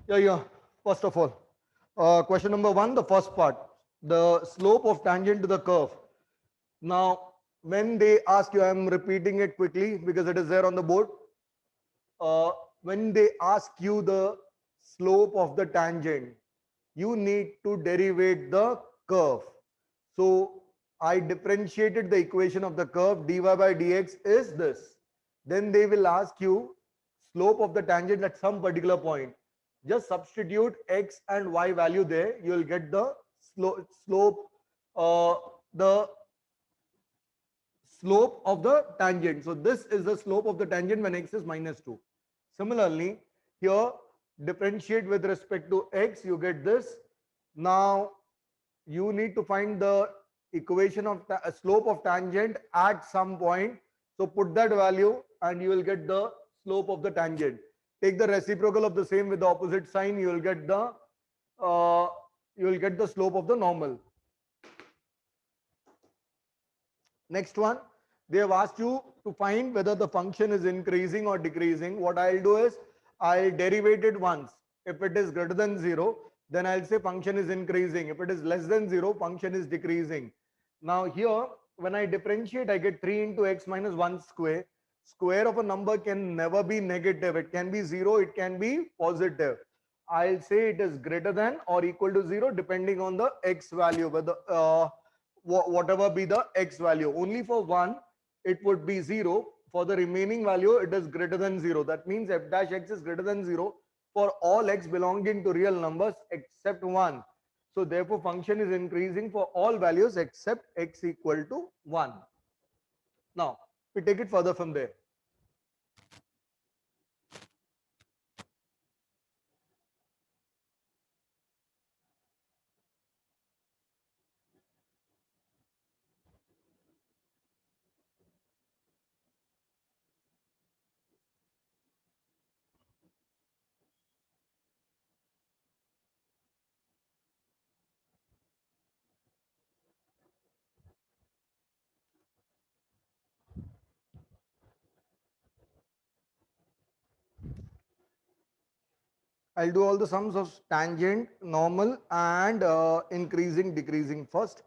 Yeah. First of all, question number one, the first part, the slope of tangent to the curve. Now, when they ask you, I'm repeating it quickly because it is there on the board. Uh, when they ask you the slope of the tangent, you need to derivate the curve. So I differentiated the equation of the curve dy by dx is this. Then they will ask you slope of the tangent at some particular point. Just substitute x and y value there. You will get the slope, uh, the slope of the tangent. So this is the slope of the tangent when x is minus 2. Similarly, here differentiate with respect to x, you get this. Now you need to find the equation of slope of tangent at some point. So put that value and you will get the slope of the tangent. Take the reciprocal of the same with the opposite sign, uh, you will get the slope of the normal. Next one, they have asked you to find whether the function is increasing or decreasing. What I'll do is I'll derivate it once. If it is greater than 0, then I'll say function is increasing. If it is less than 0, function is decreasing. Now here, when I differentiate, I get 3 into x minus 1 square. Square of a number can never be negative. It can be 0, it can be positive. I'll say it is greater than or equal to 0 depending on the x value, whether whatever be the x value. Only for one it would be 0. For the remaining value it is greater than 0. That means f dash x is greater than 0 for all x belonging to real numbers except 1. So therefore function is increasing for all values except x equal to 1. Now we take it further from there. I'll do all the sums of tangent, normal and increasing, decreasing first.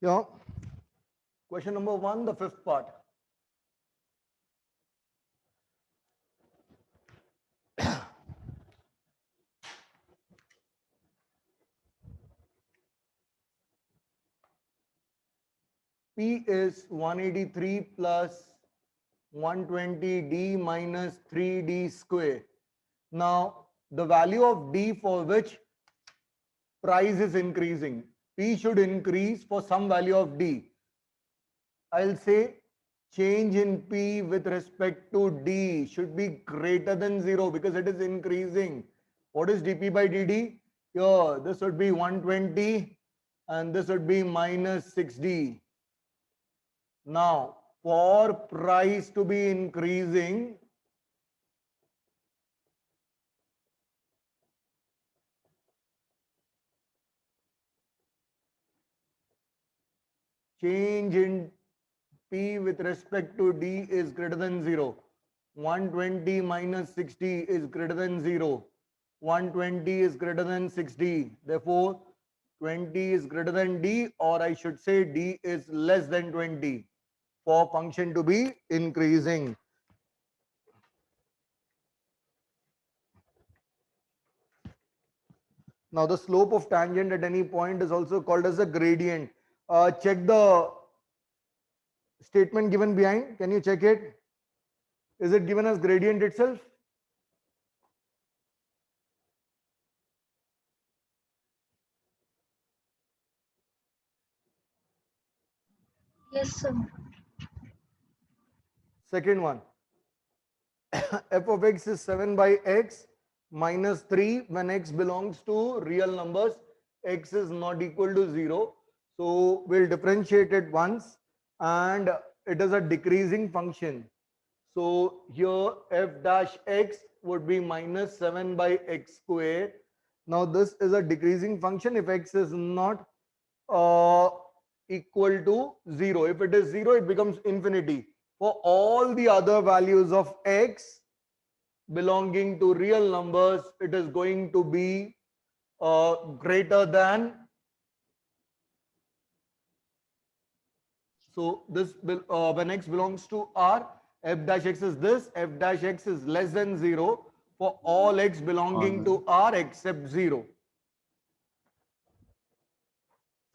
Yeah. Question number one, the fifth part. P is 183 plus 120d minus 3d square. Now, the value of d for which price is increasing. P should increase for some value of d. I'll say change in P with respect to d should be greater than 0 because it is increasing. What is dp by dd? Here, this would be 120 and this would be minus 6d. Now, for price to be increasing, change in P with respect to D is greater than 0. 120 minus 60 is greater than 0. 120 is greater than 60. Therefore, 20 is greater than D, or I should say D is less than 20 for function to be increasing. Now, the slope of tangent at any point is also called as a gradient. Check the statement given behind. Can you check it? Is it given as gradient itself? Yes, sir. Second one, f of x is 7 by x minus 3 when x belongs to real numbers, x is not equal to 0. So we'll differentiate it once and it is a decreasing function. So here f dash x would be minus 7 by x square. Now this is a decreasing function if x is not uh, equal to 0. If it is 0, it becomes infinity. For all the other values of x belonging to real numbers, it is going to be greater than. So this when x belongs to R, f dash x is this, f dash x is less than 0 for all x belonging to R except 0.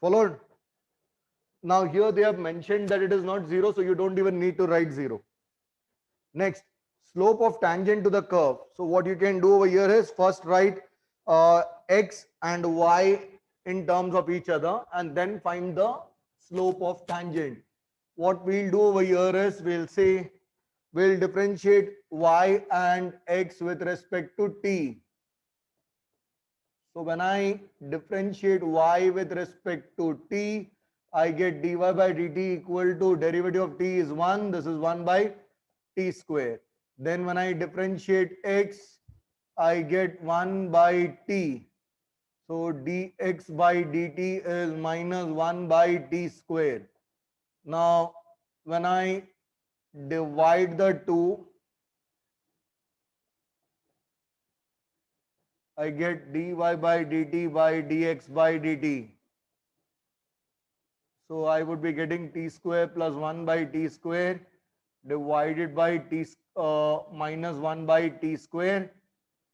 Followed? Now here they have mentioned that it is not 0, so you don't even need to write 0. Next, slope of tangent to the curve. So what you can do over here is first write x and y in terms of each other and then find the slope of tangent. What we'll do over here is we'll say we'll differentiate y and x with respect to t. So when I differentiate y with respect to t, I get dy by dt equal to derivative of t is 1. This is 1 by t square. Then when I differentiate x, I get 1 by t. So dx by dt is minus 1 by t square. Now when I divide the two, I get dy by dt by dx by dt. So I would be getting t square plus 1 by t square divided by t minus 1 by t square.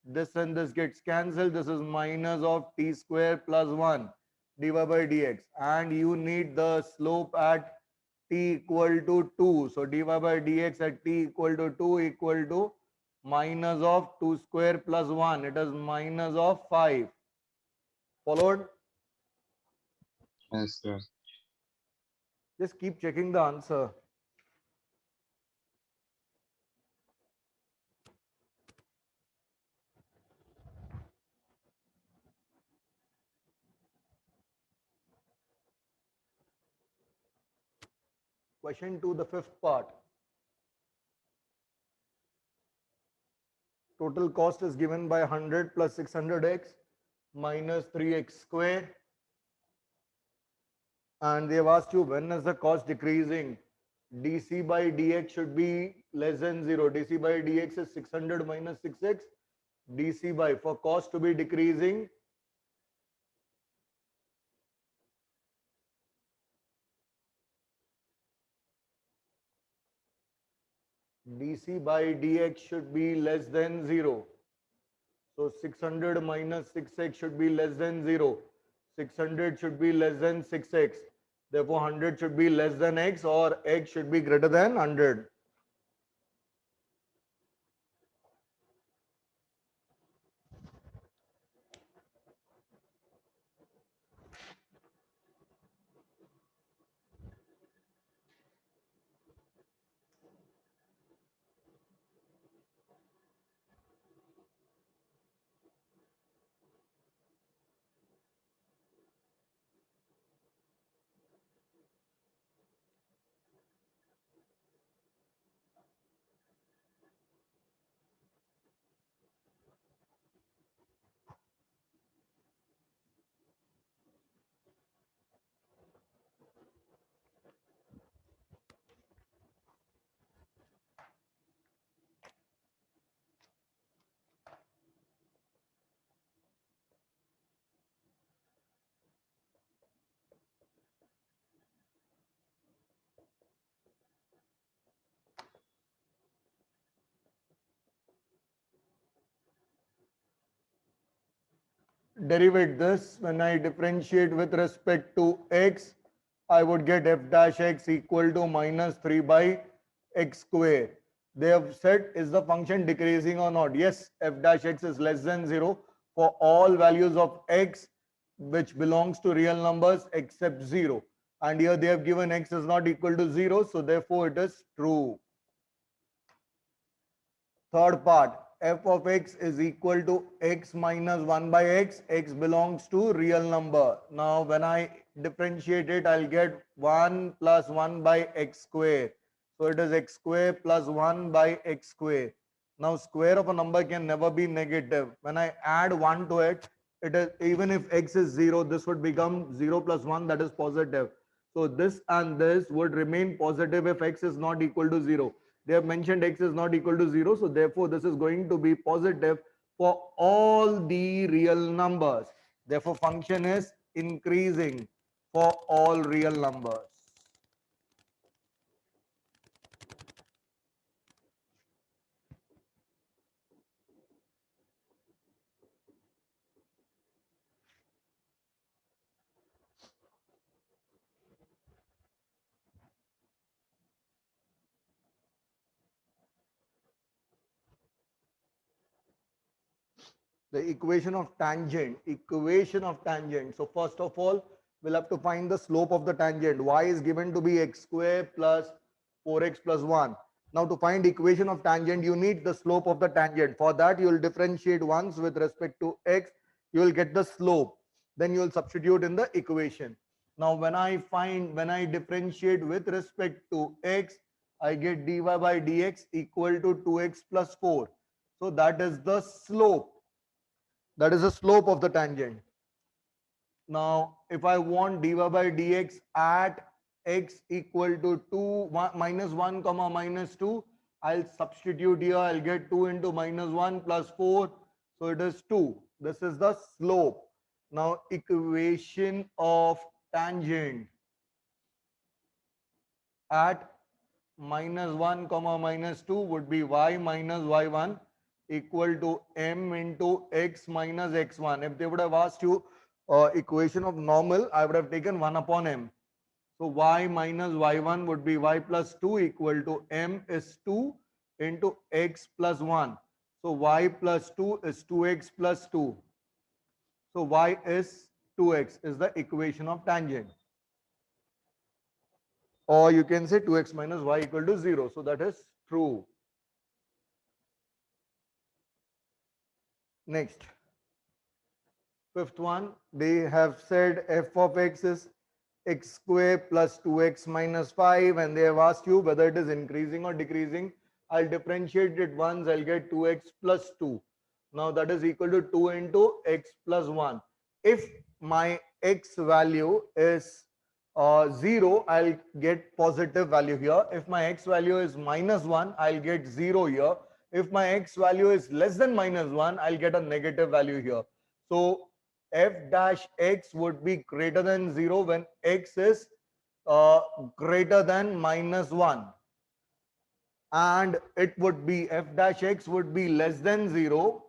This and this gets cancelled. This is minus of t square plus 1 dy by dx. And you need the slope at t equal to 2. So dy by dx at t equal to 2 equal to minus of 2 square plus 1. It is minus of 5. Followed? Yes, sir. Just keep checking the answer. Question 2, the fifth part. Total cost is given by 100 plus 600x minus 3x square. And they have asked you when is the cost decreasing? dc by dx should be less than 0. dc by dx is 600 minus 6x. dc by, for cost to be decreasing, dc by dx should be less than 0. So 600 minus 6x should be less than 0. 600 should be less than 6x. Therefore 100 should be less than x, or x should be greater than 100. Derivate this, when I differentiate with respect to x, I would get f dash x equal to minus 3 by x square. They have said, is the function decreasing or not? Yes, f dash x is less than 0 for all values of x which belongs to real numbers except 0. And here they have given x is not equal to 0, so therefore it is true. Third part, f of x is equal to x minus 1 by x. X belongs to real number. Now when I differentiate it, I'll get 1 plus 1 by x square. So it is x square plus 1 by x square. Now square of a number can never be negative. When I add 1 to it, it is, even if x is 0, this would become 0 plus 1, that is positive. So this and this would remain positive if x is not equal to 0. They have mentioned x is not equal to 0. So therefore, this is going to be positive for all the real numbers. Therefore, function is increasing for all real numbers. The equation of tangent. So first of all, we'll have to find the slope of the tangent. Y is given to be x square plus 4x plus 1. Now to find equation of tangent, you need the slope of the tangent. For that, you will differentiate once with respect to x, you will get the slope. Then you will substitute in the equation. Now when I differentiate with respect to x, I get dy by dx equal to 2x plus 4. So that is the slope. That is the slope of the tangent. Now, if I want dy by dx at x equal to 2 minus 1 comma minus 2, I'll substitute here. I'll get 2 into minus 1 plus 4. So it is 2. This is the slope. Now, equation of tangent at minus 1 comma minus 2 would be y minus y1 equal to m into x minus x1. If they would have asked you equation of normal, I would have taken 1 upon m. So y minus y1 would be y plus 2 equal to m is 2 into x plus 1. So y plus 2 is 2x plus 2. So y is 2x is the equation of tangent. Or you can say 2x minus y equal to 0. So that is true. Next, fifth one, they have said f of x is x square plus 2x minus 5, and they have asked you whether it is increasing or decreasing. I'll differentiate it once, I'll get 2x plus 2. Now that is equal to 2 into x plus 1. If my x value is 0, I'll get positive value here. If my x value is minus 1, I'll get 0 here. If my x value is less than minus 1, I'll get a negative value here. So f dash x would be greater than 0 when x is greater than minus 1. And it would be f dash x would be less than 0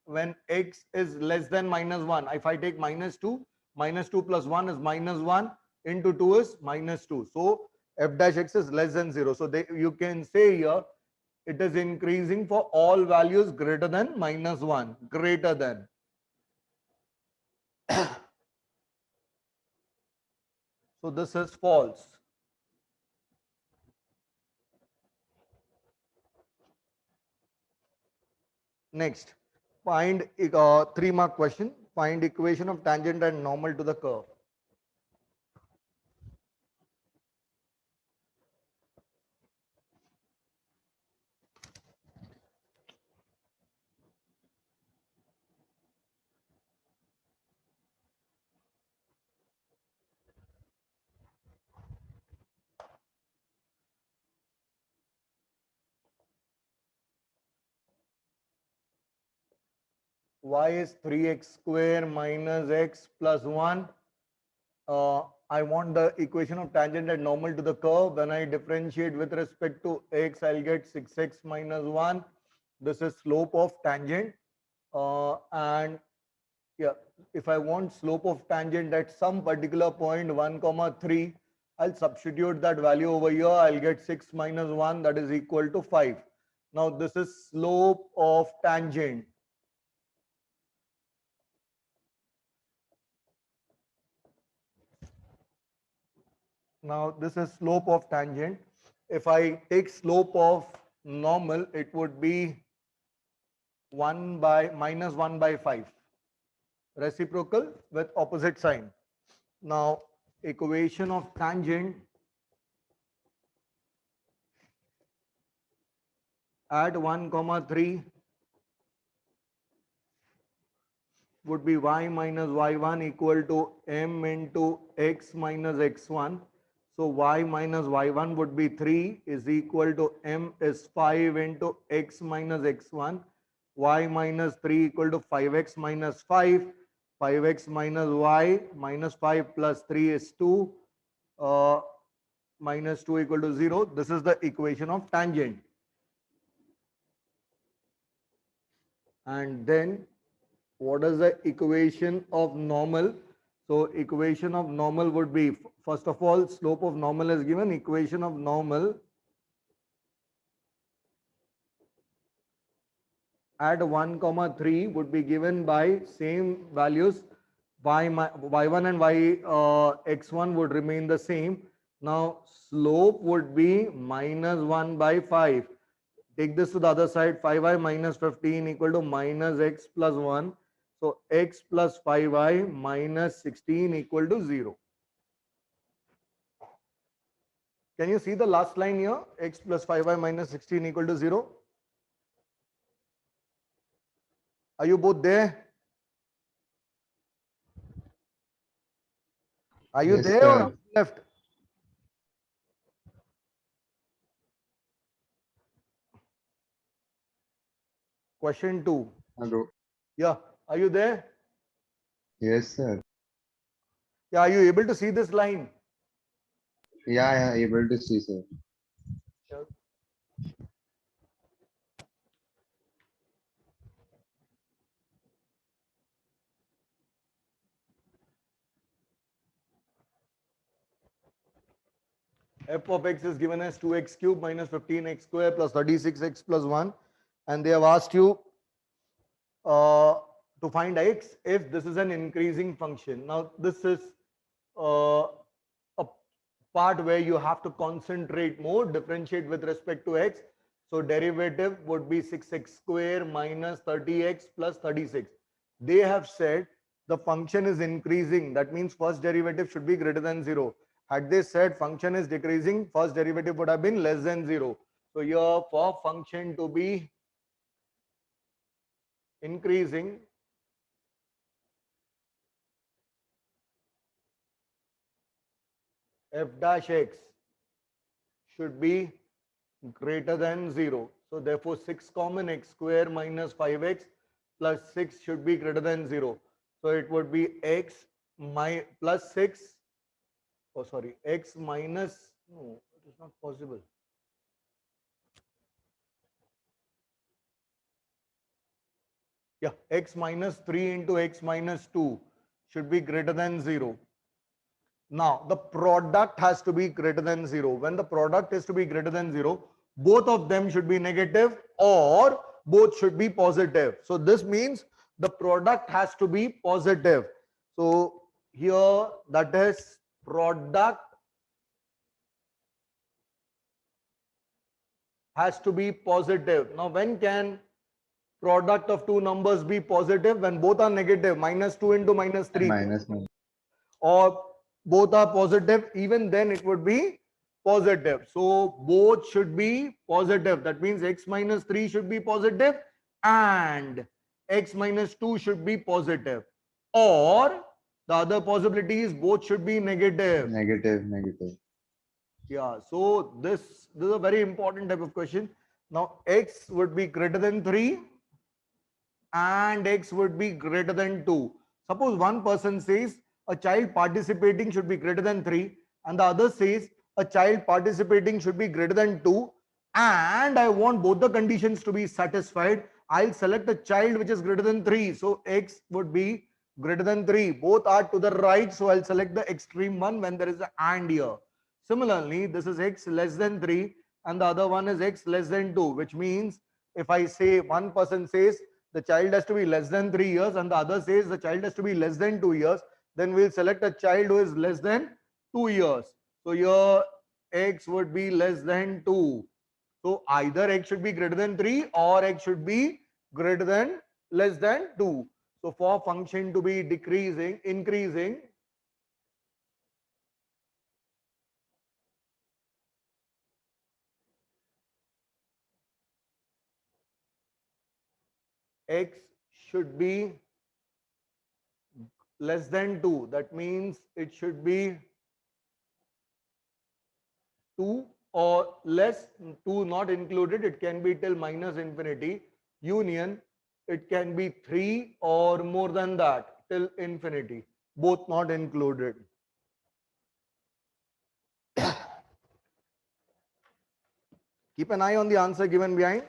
when x is less than minus 1. If I take minus 2 plus 1 is minus 1 into 2 is minus 2. So f dash x is less than 0. So you can say here it is increasing for all values greater than minus 1. Greater than. So this is false. Next, find 3-mark question. Find equation of tangent and normal to the curve. Y is 3x square minus x plus 1. I want the equation of tangent and normal to the curve. When I differentiate with respect to x, I'll get 6x minus 1. This is slope of tangent. And yeah, if I want slope of tangent at some particular point 1 comma 3, I'll substitute that value over here. I'll get 6 minus 1, that is equal to 5. Now this is slope of tangent. Now this is slope of tangent. If I take slope of normal, it would be 1 by minus 1 by 5. Reciprocal with opposite sign. Now equation of tangent at 1 comma 3 would be y minus y1 equal to m into x minus x1. So y minus y1 would be 3 is equal to m is 5 into x minus x1. Y minus 3 equal to 5x minus 5. 5x minus y minus 5 plus 3 is 2. Minus 2 equal to 0. This is the equation of tangent. And then what is the equation of normal? So equation of normal would be, first of all, slope of normal is given. Equation of normal at 1 comma 3 would be given by same values. Y1 and x1 would remain the same. Now slope would be minus 1 by 5. Take this to the other side. 5y minus 15 equal to minus x plus 1. So x plus 5y minus 16 equal to 0. Can you see the last line here? X plus 5y minus 16 equal to 0. Are you both there? Are you Yes, there or sir. have you left? Question 2. Hello. Yeah. Are you there? Yes, sir. Yeah. Are you able to see this line? Yeah, able to see, sir. Yeah. F of x is given as 2x cube minus 15x square plus 36x plus 1. And they have asked you uh, to find x if this is an increasing function. Now, this is a part where you have to concentrate more, differentiate with respect to x. So derivative would be 6x square minus 30x plus 36. They have said the function is increasing. That means first derivative should be greater than 0. Had they said function is decreasing, first derivative would have been less than 0. So here for function to be increasing, f dash x should be greater than 0. So therefore 6 common x square minus 5x plus 6 should be greater than 0. So it would be x plus 6, oh sorry, x minus, no, it is not possible. Yeah, x minus 3 into x minus 2 should be greater than 0. Now, the product has to be greater than 0. When the product is to be greater than 0, both of them should be negative or both should be positive. So, this means the product has to be positive. So, here that is product has to be positive. Now, when can product of two numbers be positive? When both are negative, minus 2 into minus 3. Minus 1. Or both are positive, even then it would be positive. So both should be positive. That means x minus 3 should be positive and x minus 2 should be positive. Or the other possibility is both should be negative. Negative, negative. Yeah, so this is a very important type of question. Now x would be greater than 3 and x would be greater than 2. Suppose one person says a child participating should be greater than 3 and the other says a child participating should be greater than 2 and I want both the conditions to be satisfied. I'll select a child which is greater than 3. So x would be greater than 3. Both are to the right. So I'll select the extreme one when there is an and here. Similarly, this is x less than 3 and the other one is x less than 2, which means if I say one person says the child has to be less than 3 years and the other says the child has to be less than 2 years, then we'll select a child who is less than 2 years. So here x would be less than 2. So either x should be greater than 3 or x should be greater than less than 2. So for function to be increasing, x should be less than 2. That means it should be 2 or less, 2 not included, it can be till minus infinity. Union, it can be 3 or more than that till infinity, both not included. Keep an eye on the answer given behind.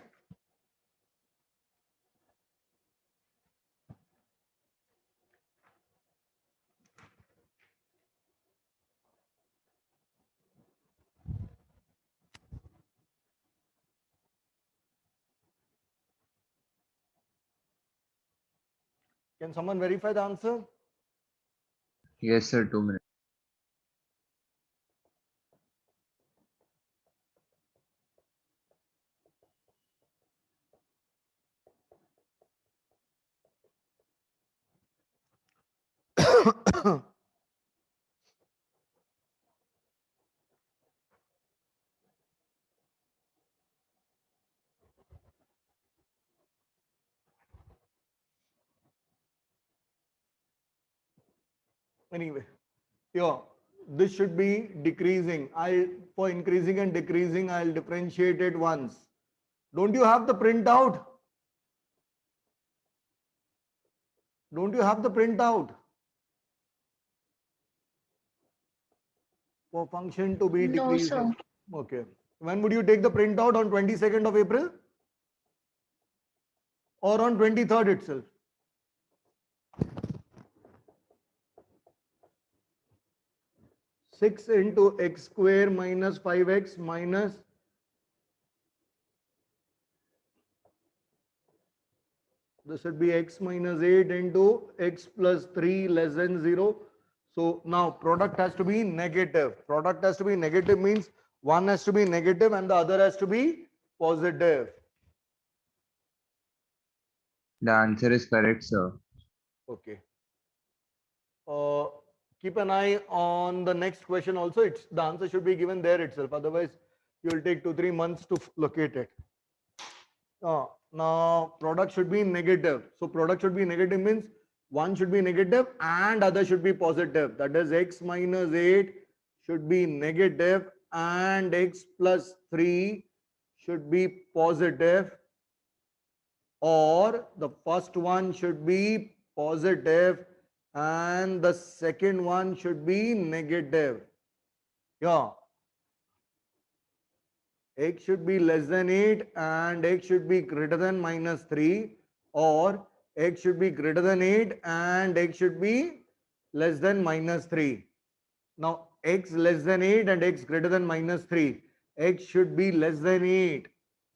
Can someone verify the answer? Yes, sir. 2 minutes. Anyway, yeah, this should be decreasing. For increasing and decreasing, I'll differentiate it once. Don't you have the printout? Don't you have the printout? For function to be No, sir. decreasing. Okay. When would you take the printout? On 22nd of April? Or on 23rd itself? Six into x square minus 5x minus this should be x minus 8 into x plus 3 less than 0. So now product has to be negative. Product has to be negative means one has to be negative and the other has to be positive. The answer is correct, sir. Okay. Keep an eye on the next question also. It's the answer should be given there itself. Otherwise, you will take 2-3 months to locate it. Now product should be negative. So product should be negative means one should be negative and other should be positive. That is x minus 8 should be negative and x plus 3 should be positive, or the first one should be positive and the second one should be negative. Yeah. X should be less than 8 and x should be greater than minus 3, or x should be greater than 8 and x should be less than minus 3. Now x less than 8 and x greater than minus 3. X should be less than 8.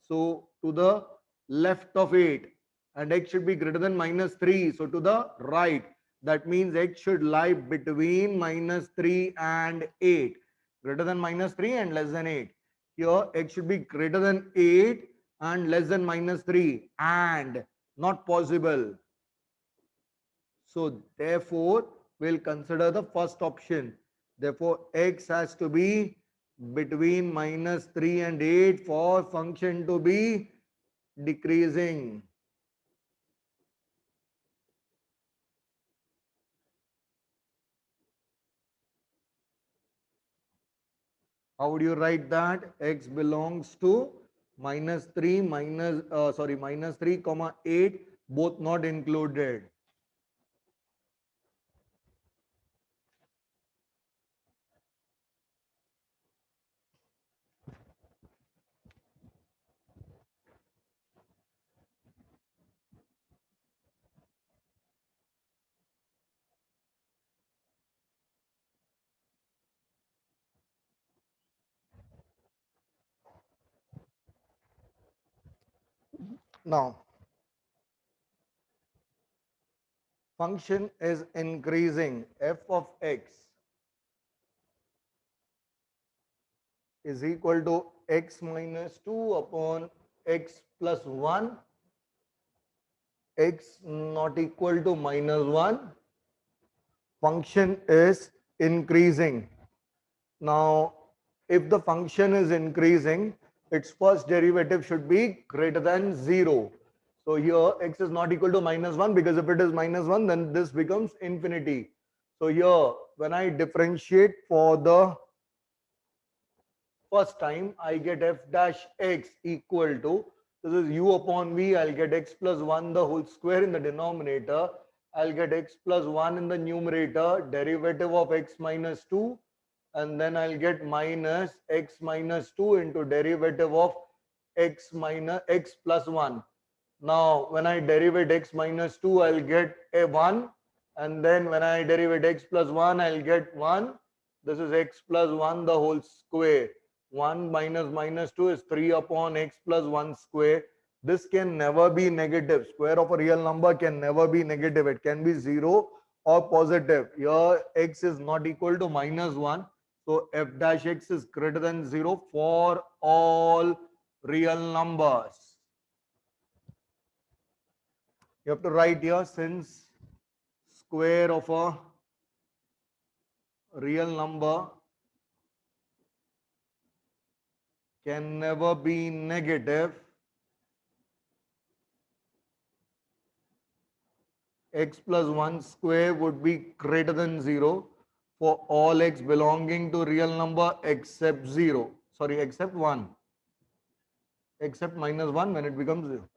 So to the left of 8, and x should be greater than minus 3. So to the right. That means x should lie between minus 3 and 8. Greater than minus 3 and less than 8. Here x should be greater than 8 and less than minus 3 and not possible. So therefore, we'll consider the first option. Therefore, x has to be between minus 3 and 8 for function to be decreasing. How would you write that? X belongs to minus 3 minus 3 comma 8, both not included. Now, function is increasing. F of x is equal to x minus 2 upon x plus 1, x not equal to minus 1. Function is increasing. Now, if the function is increasing, its first derivative should be greater than 0. So here x is not equal to minus 1, because if it is minus 1, then this becomes infinity. So here, when I differentiate for the first time, I get f dash x equal to, this is u upon v, I'll get x plus 1 the whole square in the denominator, I'll get x plus 1 in the numerator, derivative of x minus 2, and then I'll get minus x minus 2 into derivative of x minus x plus 1. Now, when I derivate x minus 2, I'll get a 1. And then when I derivate x plus 1, I'll get 1. This is x plus 1 the whole square. 1 minus minus 2 is 3 upon x plus 1 square. This can never be negative. Square of a real number can never be negative. It can be 0 or positive. Here, x is not equal to minus 1. So, f dash x is greater than 0 for all real numbers. You have to write here, since square of a real number can never be negative, x plus 1 square would be greater than 0 for all x belonging to real number except 0. Sorry, except 1. Except minus 1 when it becomes 0.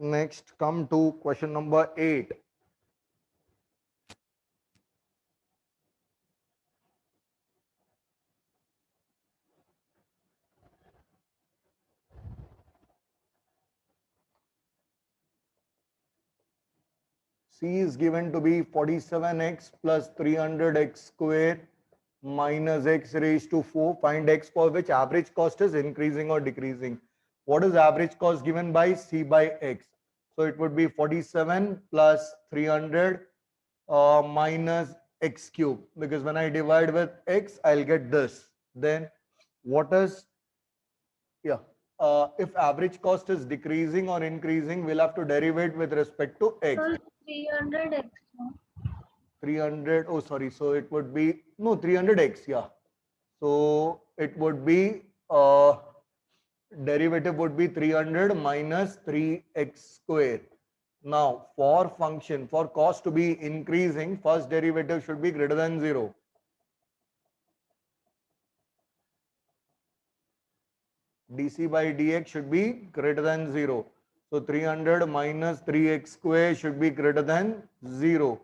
Next, come to question number 8. C is given to be 47x plus 300x square minus x raised to 4. Find x for which average cost is increasing or decreasing. What is average cost given by C by x? So it would be 47 plus 300 minus x cube, because when I divide with x, I'll get this. Then what is, if average cost is decreasing or increasing, we'll have to derivate with respect to x. Sir, 300 x. 300, oh sorry, so it would be, no, 300x, yeah. So it would be, derivative would be 300 minus 3x square. Now, for function, for cost to be increasing, first derivative should be greater than 0. dc by dx should be greater than 0. So 300 minus 3x square should be greater than 0.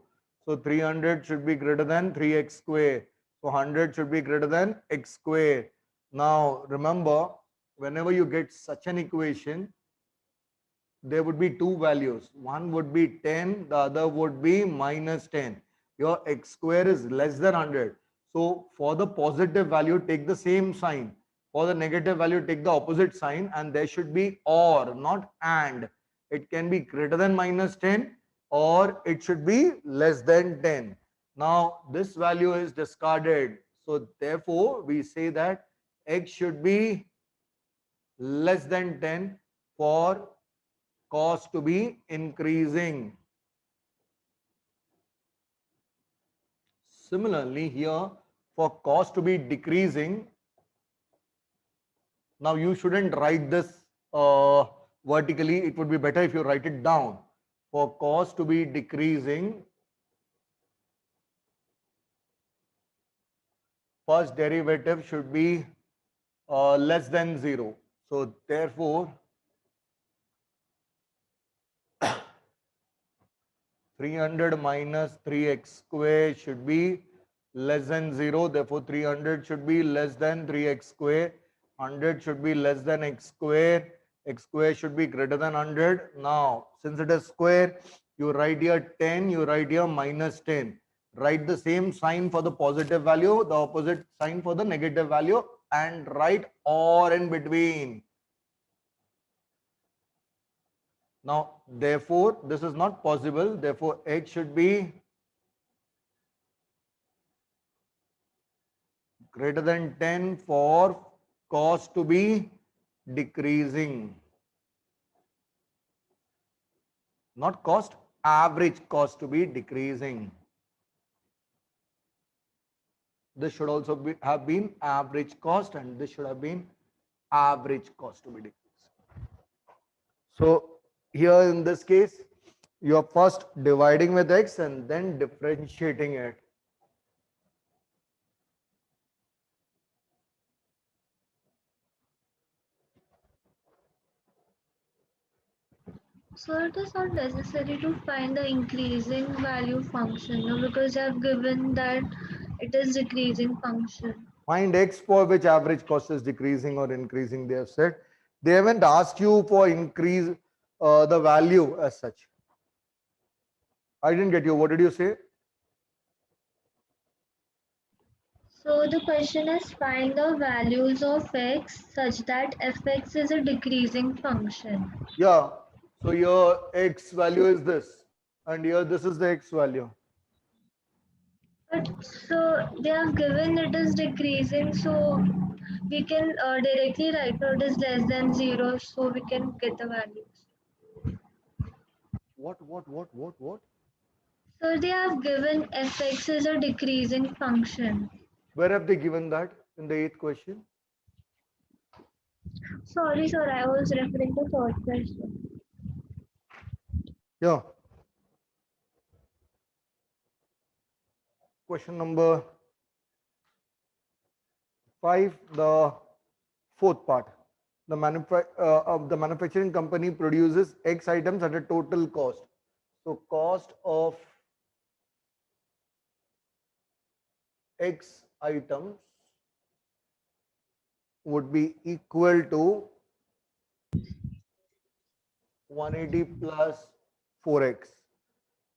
So 300 should be greater than 3x square. So 100 should be greater than x square. Now remember, whenever you get such an equation, there would be two values. One would be 10, the other would be minus 10. Your x square is less than 100. So for the positive value, take the same sign. For the negative value, take the opposite sign, and there should be or, not and. It can be greater than minus 10 or it should be less than 10. Now this value is discarded. So therefore, we say that x should be less than 10 for cost to be increasing. Similarly, here for cost to be decreasing, now you shouldn't write this vertically. It would be better if you write it down. For cost to be decreasing, first derivative should be less than 0. So therefore, 300 minus 3x square should be less than 0. Therefore, 300 should be less than 3x square. 100 should be less than x square. X square should be greater than 100. Now, since it is square, you write here 10, you write here minus 10. Write the same sign for the positive value, the opposite sign for the negative value, and write or in between. Now, therefore, this is not possible. Therefore, x should be greater than 10 for cost to be decreasing. Not cost, average cost to be decreasing. This should also have been average cost, and this should have been average cost to be decreasing. So, here in this case, You are first dividing with x and then differentiating it. So it is not necessary to find the increasing value function, no, because you have given that it is decreasing function. Find x for which average cost is decreasing or increasing, they have said. They haven't asked you for increase the value as such. I didn't get you. What did you say? So the question is find the values of x such that fx is a decreasing function. Yeah. So your x value is this, and here this is the x value. But so they have given it is decreasing, so we can directly write it is less than 0, so we can get the values. What? So they have given fx is a decreasing function. Where have they given that in the eighth question? Sorry, sir, I was referring to third question. Yeah. Question number 5, the fourth part. The manufacturing company produces X items at a total cost. So cost of X items would be equal to 180 plus 4x.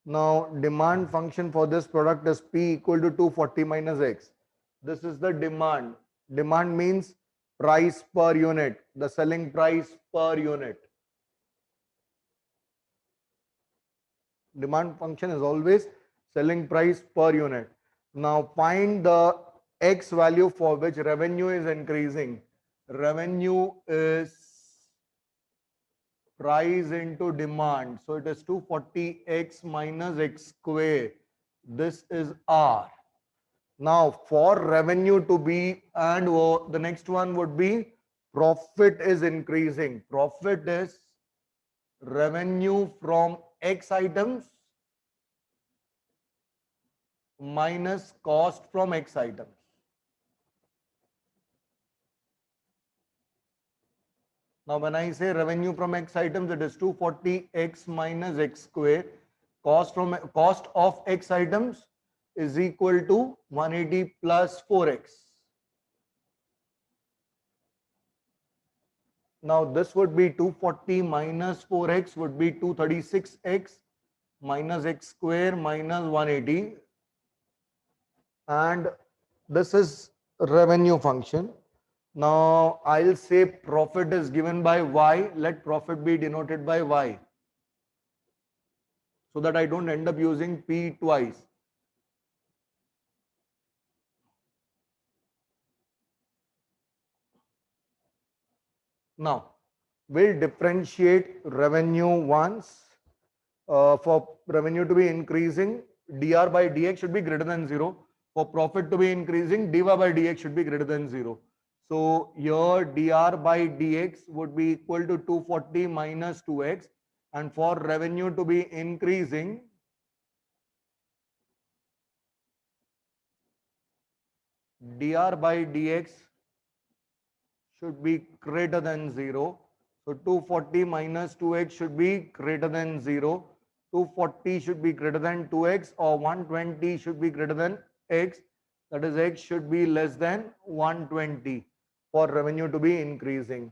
Now demand function for this product is P equal to 240 minus X. This is the demand. Demand means price per unit, the selling price per unit. Demand function is always selling price per unit. Now find the X value for which revenue is increasing. Revenue is price into demand. So it is 240x minus x square. This is R. Now for revenue to be, and the next one would be profit is increasing. Profit is revenue from X items minus cost from X items. Now when I say revenue from X items, it is 240x minus x square. Cost of X items is equal to 180 plus 4x. Now this would be 240 minus 4x would be 236x minus x square minus 180, and this is revenue function. Now I'll say profit is given by y. Let profit be denoted by y, so that I don't end up using p twice. Now we'll differentiate revenue once. For revenue to be increasing, dr by dx should be greater than 0. For profit to be increasing, dy by dx should be greater than 0. So here dr by dx would be equal to 240 minus 2x, and for revenue to be increasing, dr by dx should be greater than 0. So 240 minus 2x should be greater than 0. 240 should be greater than 2x, or 120 should be greater than x. That is, x should be less than 120 for revenue to be increasing.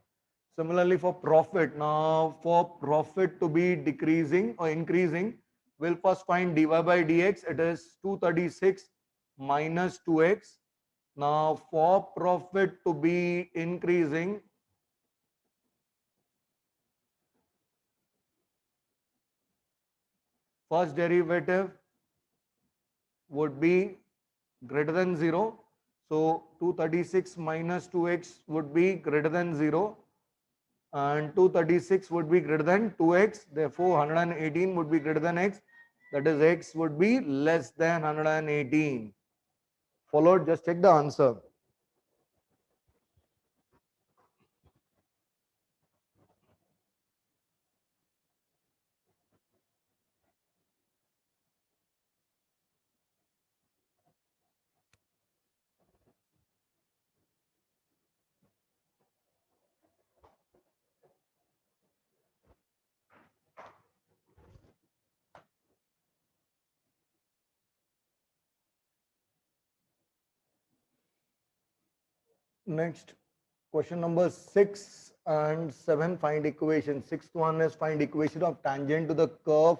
Similarly for profit, now for profit to be decreasing or increasing, we'll first find dy by dx. It is 236 minus 2x. Now for profit to be increasing, first derivative would be greater than 0. So 236 minus 2x would be greater than 0, and 236 would be greater than 2x. Therefore 118 would be greater than x. That is, x would be less than 118. Followed, just check the answer. Next, question number 6 and 7, find equation. Sixth one is find equation of tangent to the curve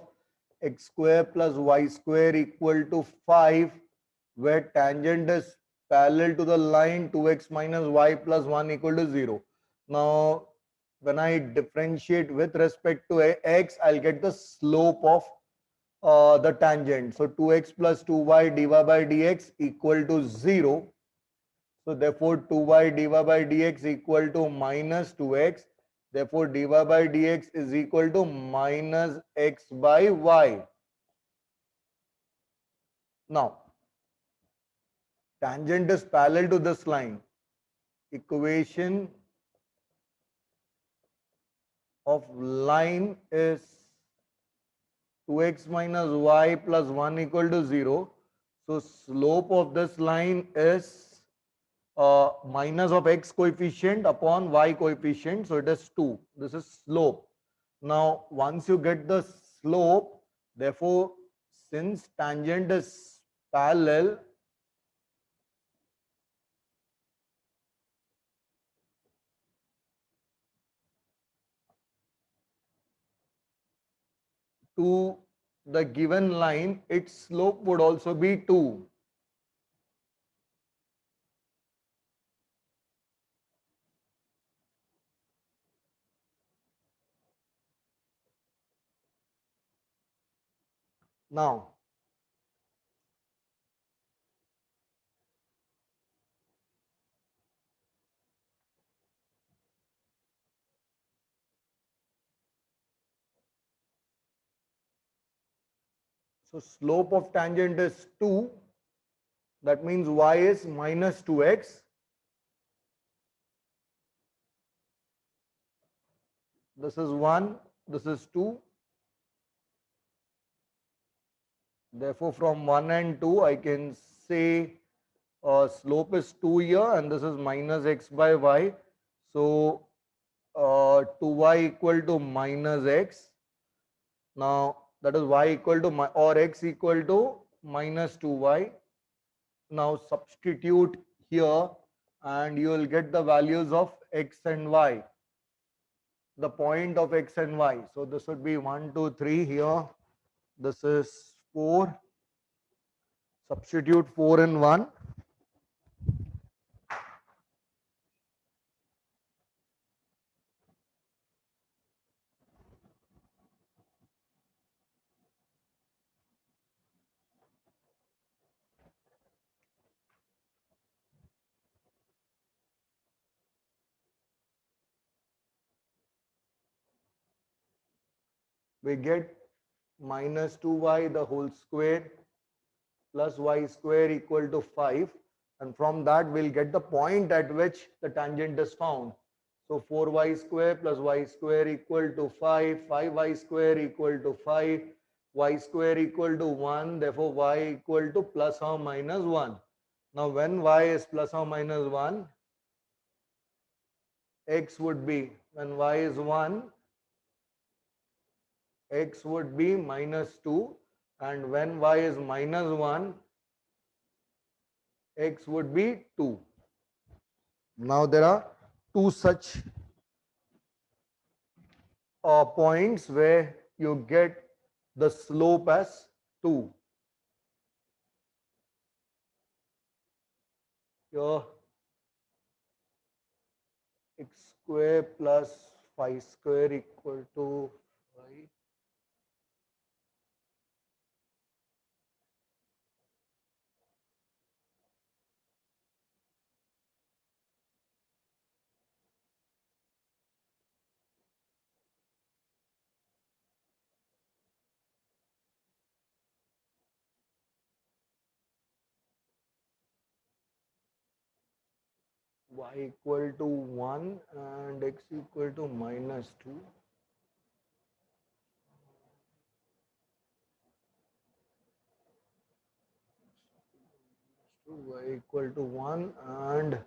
x square plus y square equal to 5, where tangent is parallel to the line 2x minus y plus 1 equal to 0. Now, when I differentiate with respect to x, I'll get the slope of the tangent. So 2x plus 2y dy by dx equal to 0. So therefore 2y dy by dx equal to minus 2x. Therefore dy by dx is equal to minus x by y. Now, tangent is parallel to this line. Equation of line is 2x minus y plus 1 equal to 0. So slope of this line is minus of x coefficient upon y coefficient. So it is 2. This is slope. Now, once you get the slope, therefore, since tangent is parallel, to the given line, its slope would also be 2. Now, so slope of tangent is 2. That means y is minus 2x. This is 1. This is 2. Therefore, from 1 and 2, I can say slope is 2 here and this is minus x by y. So 2y equal to minus x. Now that is y equal to or x equal to minus 2y. Now substitute here and you will get the values of x and y, the point of x and y. So this would be 1, 2, 3 here. This is 4. Substitute 4 and 1. We get minus 2y the whole square plus y square equal to 5, and from that we'll get the point at which the tangent is found. So 4y square plus y square equal to 5, 5y square equal to 5, y square equal to 1, therefore y equal to plus or minus 1. Now when y is plus or minus 1, x would be, when y is 1, x would be minus 2, and when y is minus 1, x would be 2. Now there are two such points where you get the slope as 2. Here x square plus 5 square equal to 5. Y equal to 1 and x equal to minus 2. Y equal to 1 and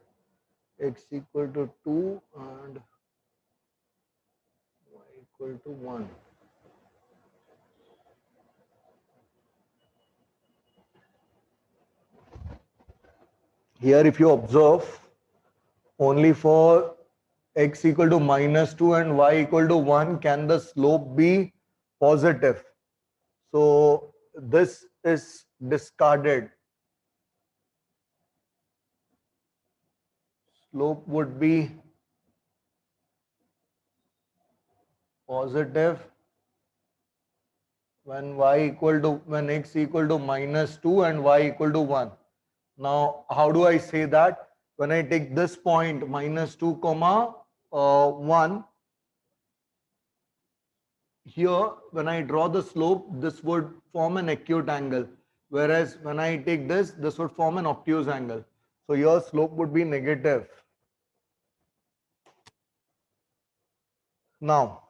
x equal to 2 and y equal to 1. Here if you observe, Only for x equal to -2 and y equal to 1 can the slope be positive. So this is discarded. Slope would be positive when when x equal to -2 and y equal to 1. Now, how do I say that? When I take this point -2 comma 1, here when I draw the slope, this would form an acute angle, whereas when I take this would form an obtuse angle. So your slope would be negative. Now,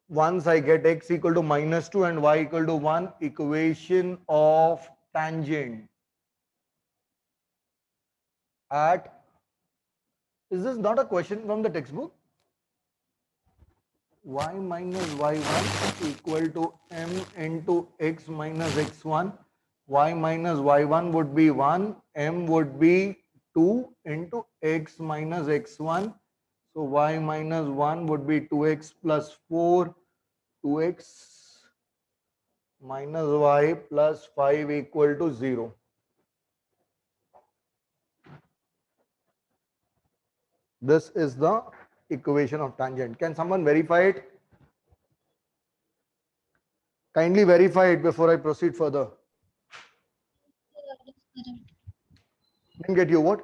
once I get x equal to -2 and y equal to 1, equation of tangent at, is this not a question from the textbook? Y minus y1 equal to m into x minus x1. Y minus y1 would be 1, m would be 2 into x minus x1. So y minus 1 would be 2x plus 4, 2x minus y plus 5 equal to 0. This is the equation of tangent. Can someone verify it? Kindly verify it before I proceed further. Didn't get you what?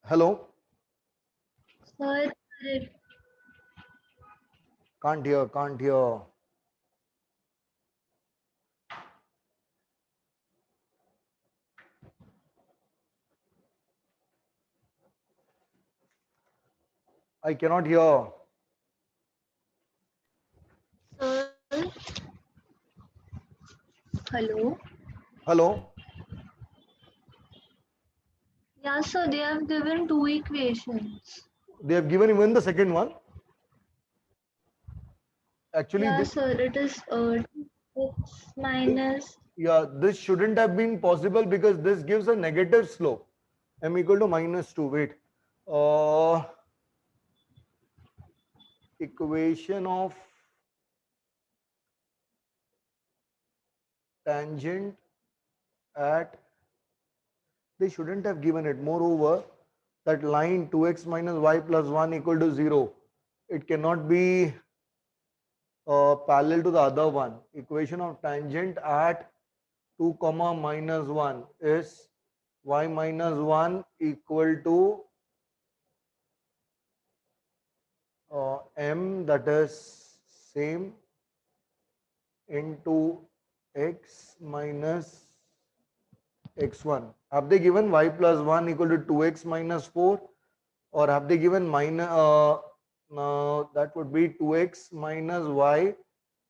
Hello? Sir, correct. Can't hear, can't hear. I cannot hear. Sir. Hello. Hello? Yeah, so they have given two equations. They have given even the second one. Actually, Yeah, sir, it is x minus. yeah, this shouldn't have been possible because this gives a negative slope. M equal to -2. Wait. Uh, equation of tangent at, they shouldn't have given it. Moreover, that line 2x minus y plus 1 equal to 0, it cannot be parallel to the other one. Equation of tangent at 2 comma minus 1 is y minus 1 equal to m, that is same, into x minus x1. Have they given y plus 1 equal to 2x minus 4, or have they given minus that would be 2x minus y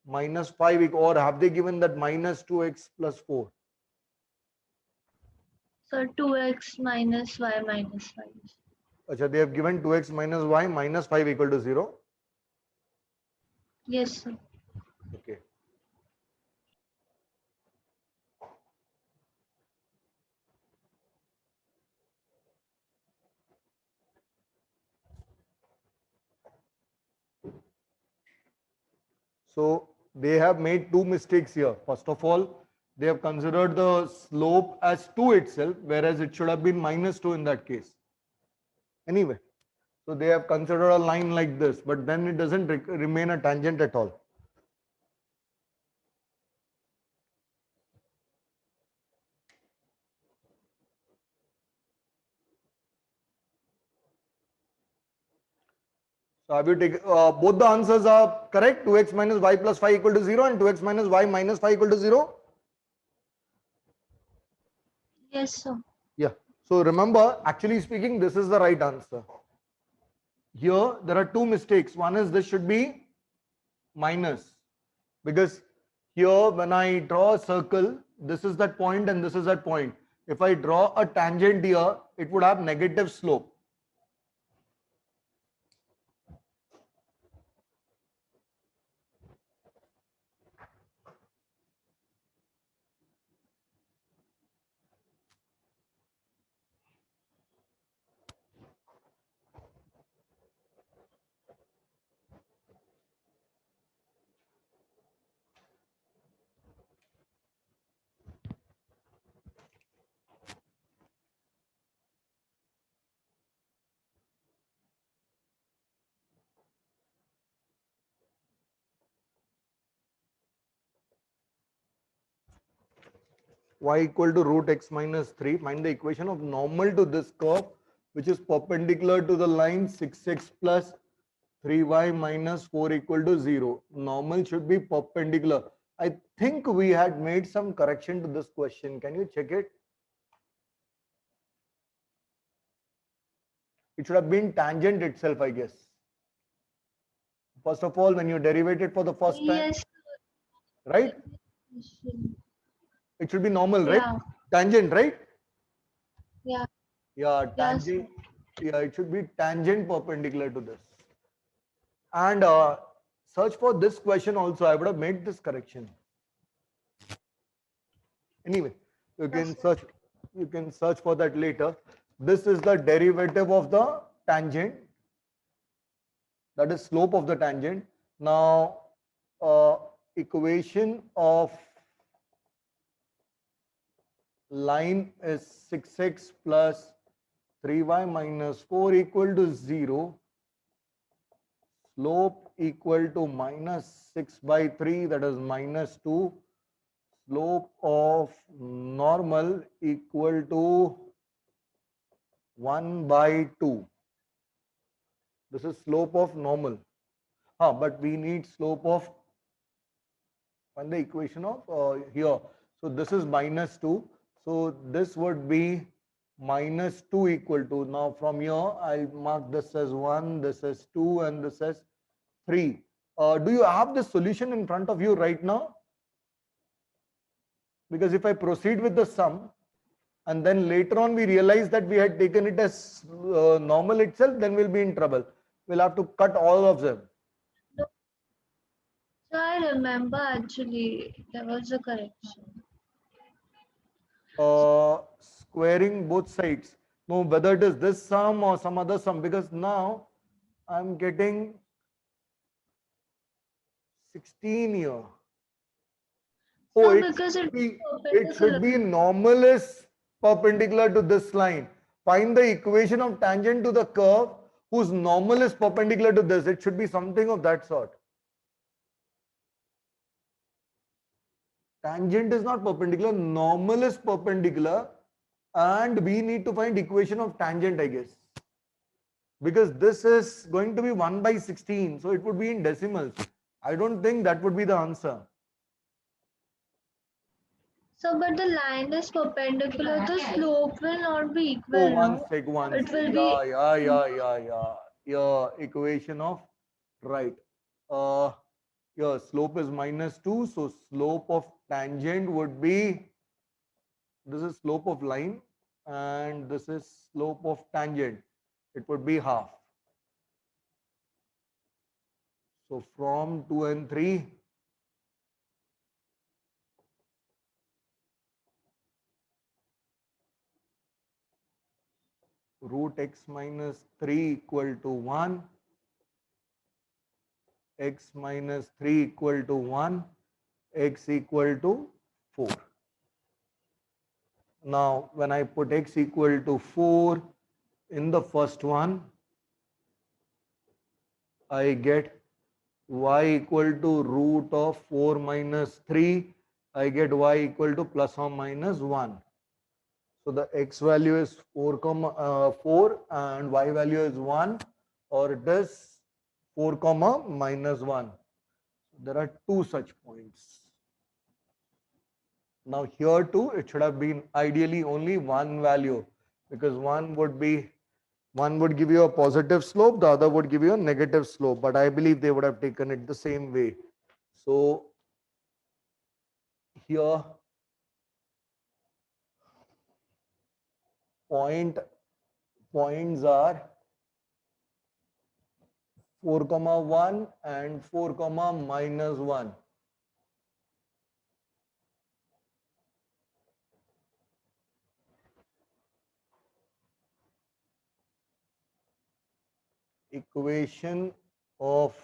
minus 5, or have they given that minus 2x plus 4? So 2x minus y minus 5. Achha, they have given 2x minus y minus 5 equal to 0. Yes, sir. Okay. So they have made two mistakes here. First of all, they have considered the slope as 2 itself, whereas it should have been -2 in that case. Anyway, so they have considered a line like this, but then it doesn't remain a tangent at all. So have you taken, both the answers are correct? 2x minus y plus 5 equal to 0 and 2x minus y minus 5 equal to 0? Yes, sir. Yeah. So remember, actually speaking, this is the right answer. Here, there are two mistakes. One is this should be minus, because here when I draw a circle, this is that point and this is that point. If I draw a tangent here, it would have negative slope. y equal to root x minus 3. Find the equation of normal to this curve, which is perpendicular to the line 6x plus 3y minus 4 equal to 0. Normal should be perpendicular. I think we had made some correction to this question. Can you check it? It should have been tangent itself, I guess. First of all, when you derivate it for the first time, Yes. right? It should be normal, right? Yeah. Tangent, right? Yeah. Yeah, Yes. tangent. Yeah, it should be tangent perpendicular to this. And search for this question also. I would have made this correction. Anyway, you can search. You can search for that later. This is the derivative of the tangent. That is slope of the tangent. Now, equation of line is 6x plus 3y minus 4 equal to 0. Slope equal to minus 6 by 3, that is minus 2. Slope of normal equal to 1 by 2. This is slope of normal. But we need slope of, find the equation of here. So this is minus 2. So this would be minus 2 equal to, now from here I'll mark this as 1, this as 2, and this as 3. Do you have the solution in front of you right now? Because if I proceed with the sum and then later on we realize that we had taken it as normal itself, then we'll be in trouble. We'll have to cut all of them. So I remember actually there was a correction. Squaring both sides. No, whether it is this sum or some other sum, because now I'm getting 16 here. Oh, So it because should it be, perpendicular. normal is perpendicular to this line. Find the equation of tangent to the curve whose normal is perpendicular to this. It should be something of that sort. Tangent is not perpendicular, normal is perpendicular, and we need to find equation of tangent, I guess. Because this is going to be 1 by 16, so it would be in decimals. I don't think that would be the answer. So but the line is perpendicular, the slope will not be equal. Oh, one No? sec, one It sec. will be Yeah. Your equation of, right. Your slope is minus 2, so slope of tangent would be, this is slope of line and this is slope of tangent. It would be half. So from 2 and 3, root x minus 3 equal to 1, x minus 3 equal to 1, x equal to 4. Now, when I put x equal to 4 in the first one, I get y equal to root of 4 minus 3. I get y equal to plus or minus 1. So the x value is 4 and y value is 1, or it is 4 comma minus 1. There are two such points. Now here too, it should have been ideally only one value, because one would give you a positive slope, the other would give you a negative slope, but I believe they would have taken it the same way. So here points are 4 comma 1 and 4 comma minus 1. Equation of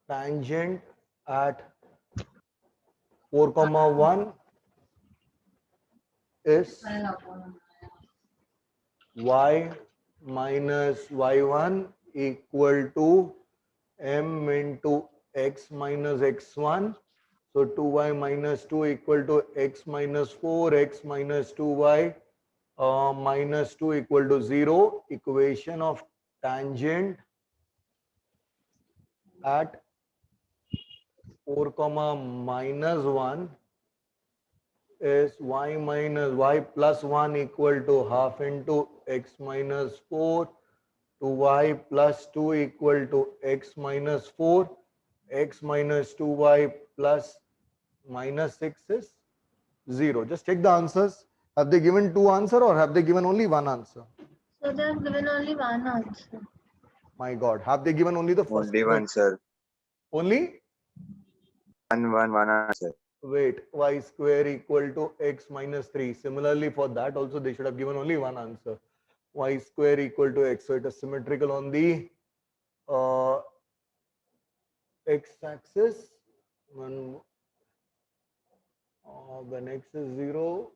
tangent at 4 comma 1 is y minus y1 equal to m into x minus x1. So 2y minus 2 equal to x minus 4, x minus 2y minus 2 equal to 0. Equation of tangent at 4 comma minus 1 is y minus y plus 1 equal to half into x minus 4 to y plus 2 equal to x minus 4, x minus 2y plus minus 6 is 0. Just check the answers. Have they given two answer or have they given only one answer? So they have given only one answer. My God, have they given only the first? Only one, sir. Only? One answer. Wait, y square equal to x minus 3. Similarly, for that also they should have given only one answer. Y square equal to x. So it is symmetrical on the x-axis. When x is 0,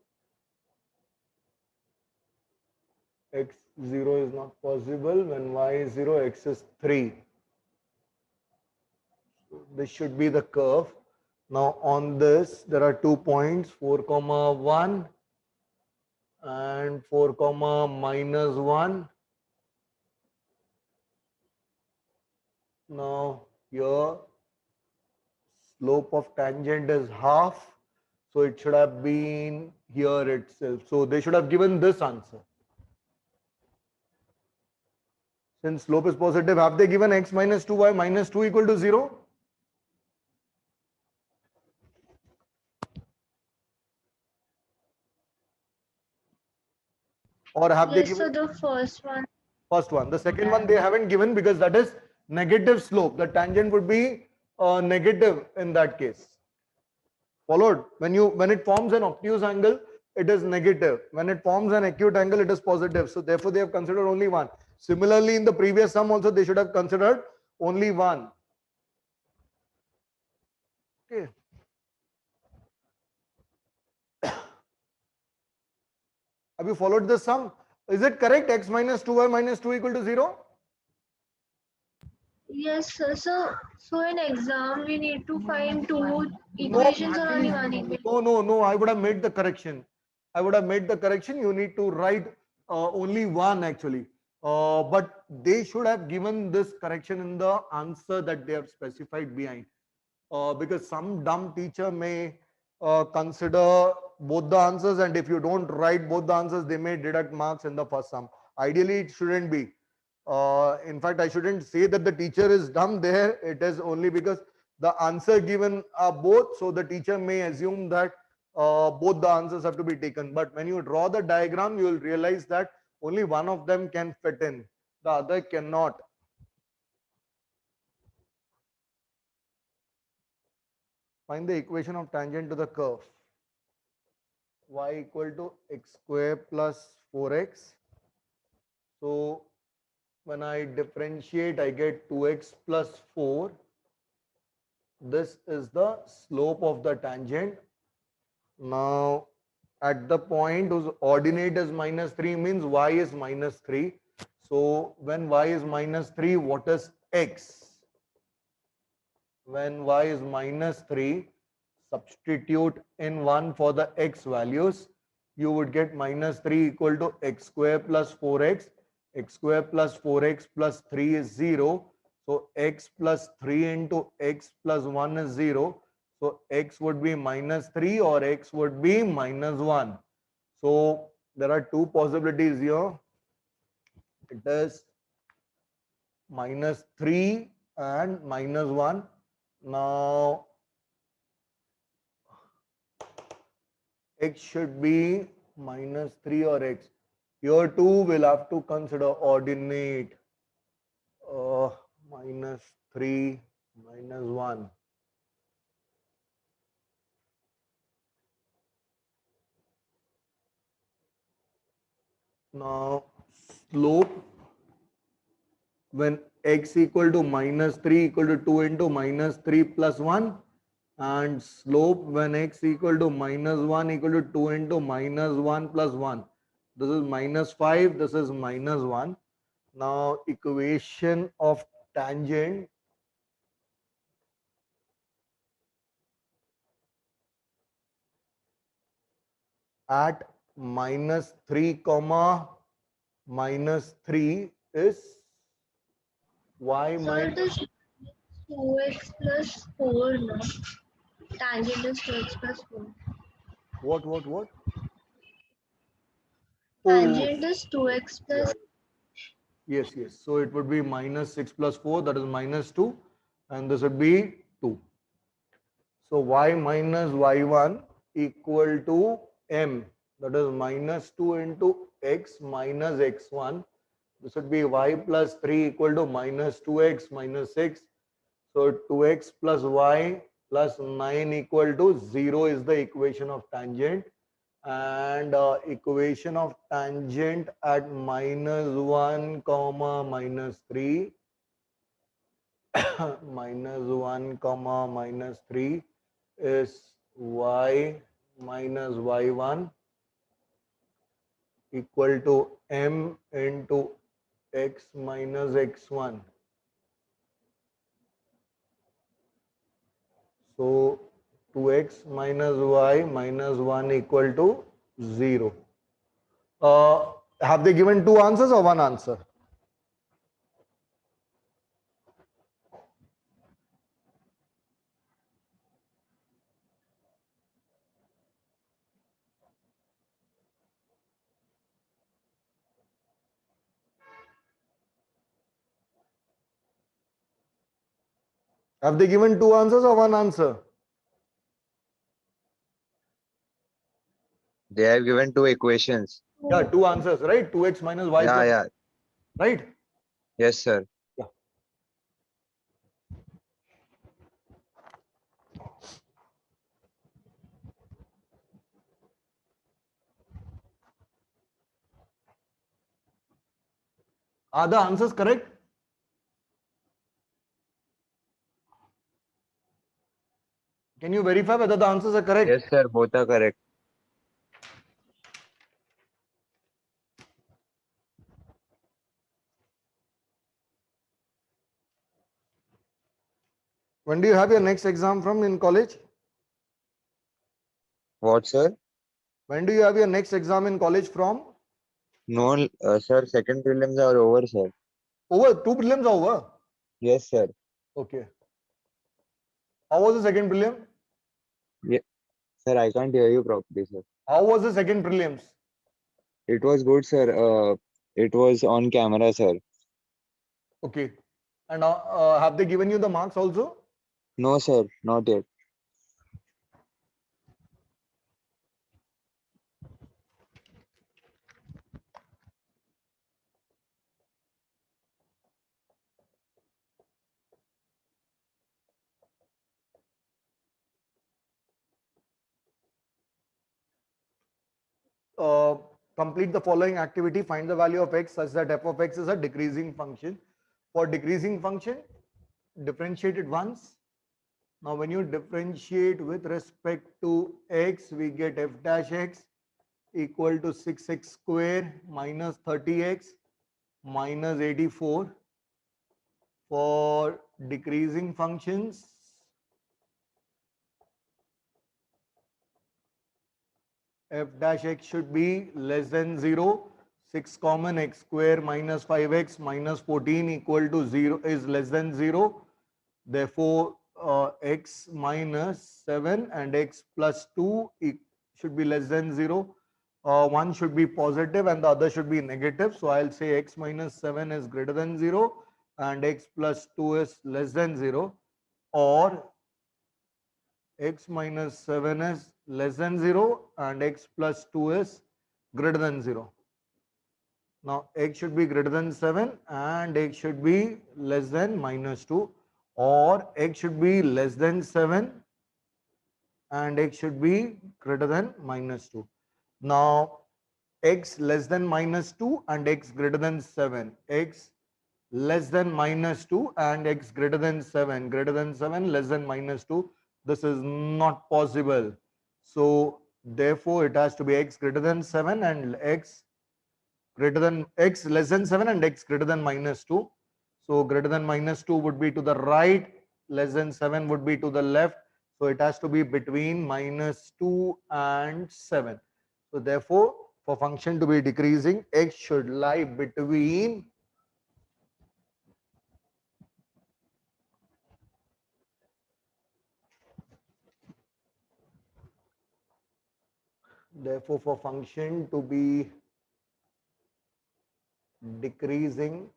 x0 is not possible. When y is 0, x is 3. So this should be the curve. Now on this, there are 2 points, 4 comma 1 and 4 comma minus 1. Now here slope of tangent is half. So it should have been here itself. So they should have given this answer. Since slope is positive, have they given x minus 2y minus 2 equal to 0? Or have they Yes, so given the first one. first one? The second one they haven't given because that is negative slope. The tangent would be negative in that case. Followed? When it forms an obtuse angle, it is negative. When it forms an acute angle, it is positive. So therefore, they have considered only one. Similarly, in the previous sum also, they should have considered only one. Okay. Have you followed the sum? Is it correct? X minus 2y minus 2 equal to 0? Yes, sir. So in exam we need to find two equations or only one equation. No. I would have made the correction. You need to write only one actually. But they should have given this correction in the answer that they have specified behind. Because some dumb teacher may consider both the answers, and if you don't write both the answers, they may deduct marks in the first sum. Ideally, it shouldn't be. In fact, I shouldn't say that the teacher is dumb there. It is only because the answer given are both, so the teacher may assume that both the answers have to be taken. But when you draw the diagram, you will realize that only one of them can fit in, the other cannot. Find the equation of tangent to the curve. Y equal to x square plus 4x. So when I differentiate, I get 2x plus 4. This is the slope of the tangent. Now, at the point whose ordinate is minus 3 means y is minus 3. So when y is minus 3, what is x? When y is minus 3, substitute in 1 for the x values. You would get minus 3 equal to x square plus 4x. X square plus 4x plus 3 is 0. So x plus 3 into x plus 1 is 0. So x would be minus 3 or x would be minus 1. So there are two possibilities here. It is minus 3 and minus 1. Now x should be minus 3 or x. Here too we'll have to consider ordinate minus 3 minus 1. Now slope when x equal to minus 3 equal to 2 into minus 3 plus 1, and slope when x equal to minus 1 equal to 2 into minus 1 plus 1. This is minus 5, this is minus 1. Now equation of tangent at -3 comma -3 is y So minus. it is 2x plus 4, no? Tangent is 2x plus 4. What? Oh, Tangent is 2x yeah. plus. Yes. So it would be -6 plus 4, that is -2, and this would be 2. So y minus y1 equal to m, that is -2 into x minus x1. This would be y plus 3 equal to -2x minus 6. So 2x plus y plus 9 equal to 0 is the equation of tangent. And equation of tangent at -1 comma -3 -1 comma -3 is y minus y1 equal to m into x minus x1. So 2x minus y minus 1 equal to 0. Have they given two answers or one answer? Have they given two answers or one answer? They have given two equations. Yeah, two answers, right? 2x minus y Yeah, plus, yeah. right? Yes, sir. Yeah. Are the answers correct? Can you verify whether the answers are correct? Yes, sir. Both are correct. When do you have your next exam from in college? What, sir? When do you have your next exam in college from? No, sir. Second prelims are over, sir. Over, two prelims are over. Yes, sir. Okay. How was the second prelim? Yeah. Sir, I can't hear you properly, sir. How was the second prelims? It was good, sir. It was on camera, sir. Okay. And have they given you the marks also? No, sir. Not yet. Complete the following activity. Find the value of x such that f of x is a decreasing function. For decreasing function, differentiate it once. Now, when you differentiate with respect to x, we get f dash x equal to 6x square minus 30x minus 84. For decreasing functions, f dash x should be less than 0. 6 common x square minus 5x minus 14 equal to 0 is less than 0. Therefore, x minus 7 and x plus 2 should be less than 0. One should be positive and the other should be negative. So I'll say x minus 7 is greater than 0 and x plus 2 is less than 0, or x minus 7 is less than 0 and x plus 2 is greater than 0. Now x should be greater than 7 and x should be less than minus 2, or x should be less than 7 and x should be greater than minus 2. Now x less than minus 2 and x greater than 7, x less than minus 2 and x greater than 7, greater than 7 less than minus 2. This is not possible. So therefore it has to be x greater than 7 and x greater than x less than 7 and x greater than minus 2. So greater than minus 2 would be to the right, less than 7 would be to the left. So it has to be between minus 2 and 7. So therefore, for function to be decreasing, x should lie between therefore for function to be decreasing,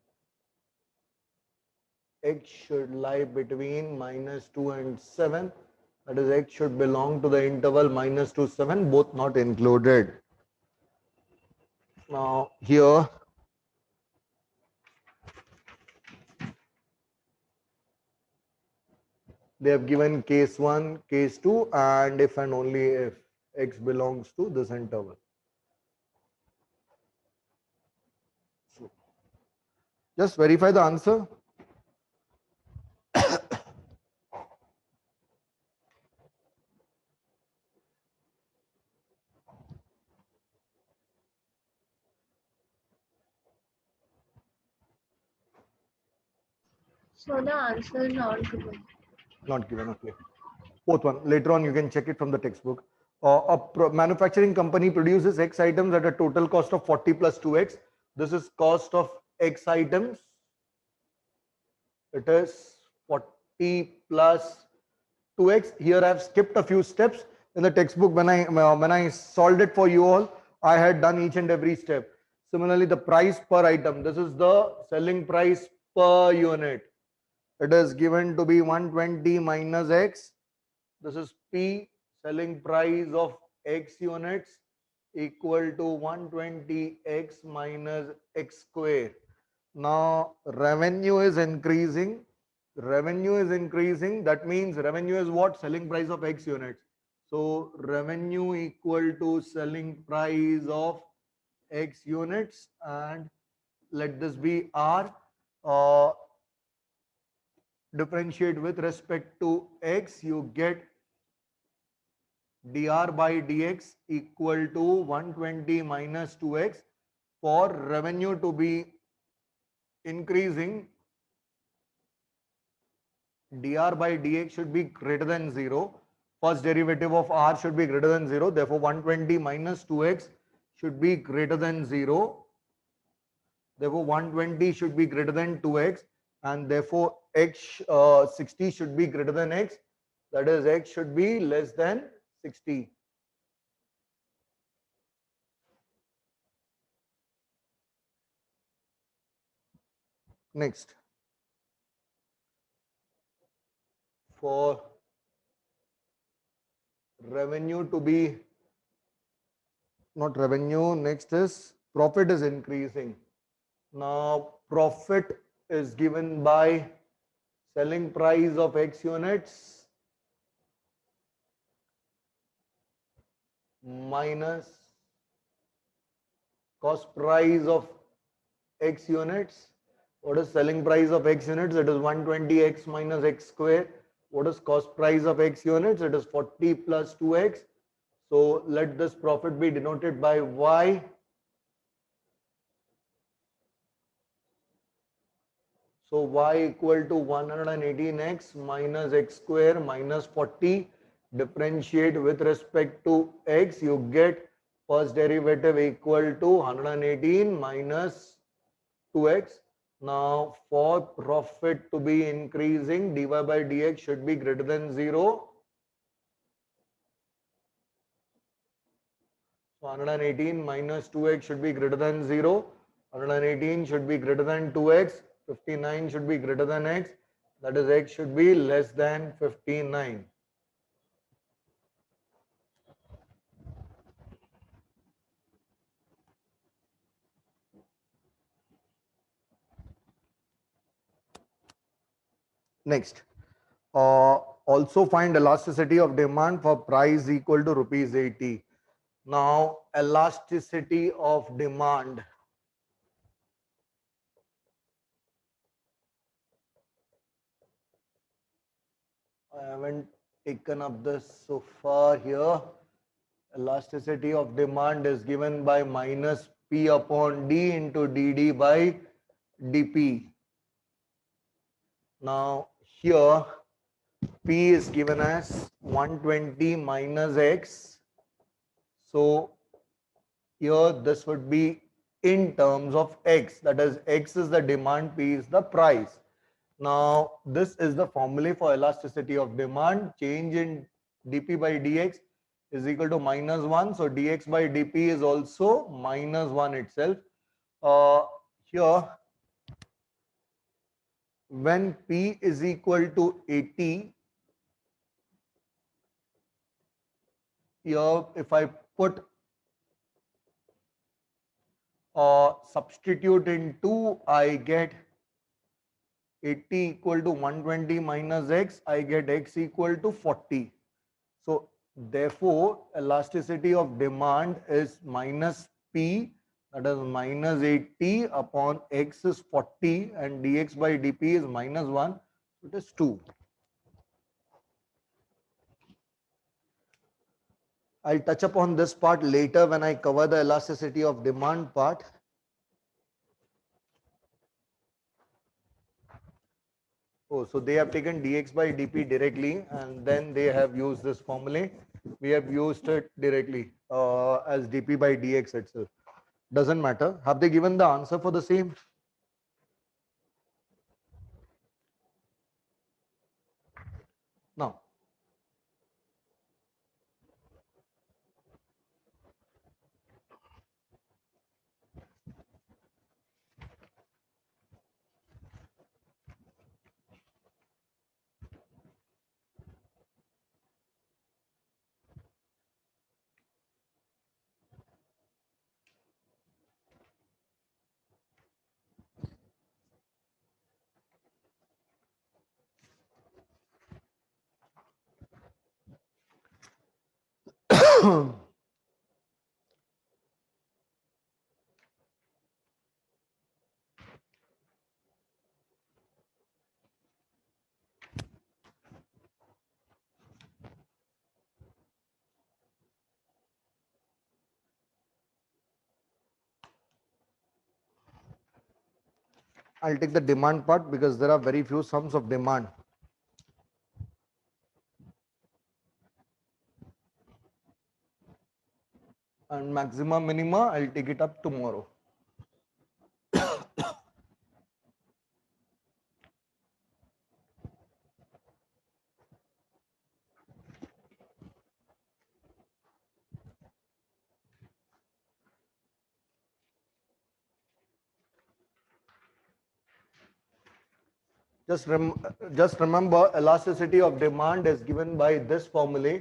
x should lie between -2 and 7. That is, x should belong to the interval -2 to 7, both not included. Now here they have given case 1, case 2, and if and only if x belongs to this interval. So just verify the answer. So the answer is not given. Not given, okay. Fourth one, later on you can check it from the textbook. Manufacturing company produces X items at a total cost of 40 plus 2X. This is cost of X items. It is 40 plus 2X. Here I have skipped a few steps. In the textbook, when I solved it for you all, I had done each and every step. Similarly, the price per item. This is the selling price per unit. It is given to be 120 minus X. This is P, selling price of X units, equal to 120X minus X square. Now revenue is increasing. Revenue is increasing. That means revenue is what? Selling price of X units. So revenue equal to selling price of X units, and let this be R. Differentiate with respect to X, you get dr by dx equal to 120 minus 2x. For revenue to be increasing, dr by dx should be greater than 0. First derivative of r should be greater than 0. Therefore, 120 minus 2x should be greater than 0. Therefore, 120 should be greater than 2x, and therefore x 60 should be greater than x. That is, x should be less than 60. Next, for revenue to be not revenue, next is profit is increasing. Now profit is given by selling price of X units minus cost price of X units. What is selling price of X units? It is 120X minus X square. What is cost price of X units? It is 40 plus 2X. So let this profit be denoted by Y. So y equal to 118x minus x square minus 40. Differentiate with respect to x, you get first derivative equal to 118 minus 2x. Now for profit to be increasing, dy by dx should be greater than 0. So 118 minus 2x should be greater than 0. 118 should be greater than 2x. 59 should be greater than x. That is, x should be less than 59. Next, also find elasticity of demand for price equal to rupees 80. Now, elasticity of demand. I haven't taken up this so far here. Elasticity of demand is given by minus P upon D into DD by DP. Now, here P is given as 120 minus X. So Here, this would be in terms of X. That is, X is the demand, P is the price. Now, this is the formula for elasticity of demand. Change in dP by dx is equal to -1. So, dx by dP is also -1 itself. Here, when P is equal to 80, here if I put substitute in 2, I get 80 equal to 120 minus x, I get x equal to 40. So therefore, elasticity of demand is minus P, that is minus 80 upon x is 40 and dx by dP is -1, so it is 2. I'll touch upon this part later when I cover the elasticity of demand part. Oh, so they have taken dx by dP directly and then they have used this formula. We have used it directly as dP by dx itself. Doesn't matter. Have they given the answer for the same? No. I'll take the demand part because there are very few sums of demand. And maxima minima, I'll take it up tomorrow. Just remember, elasticity of demand is given by this formula.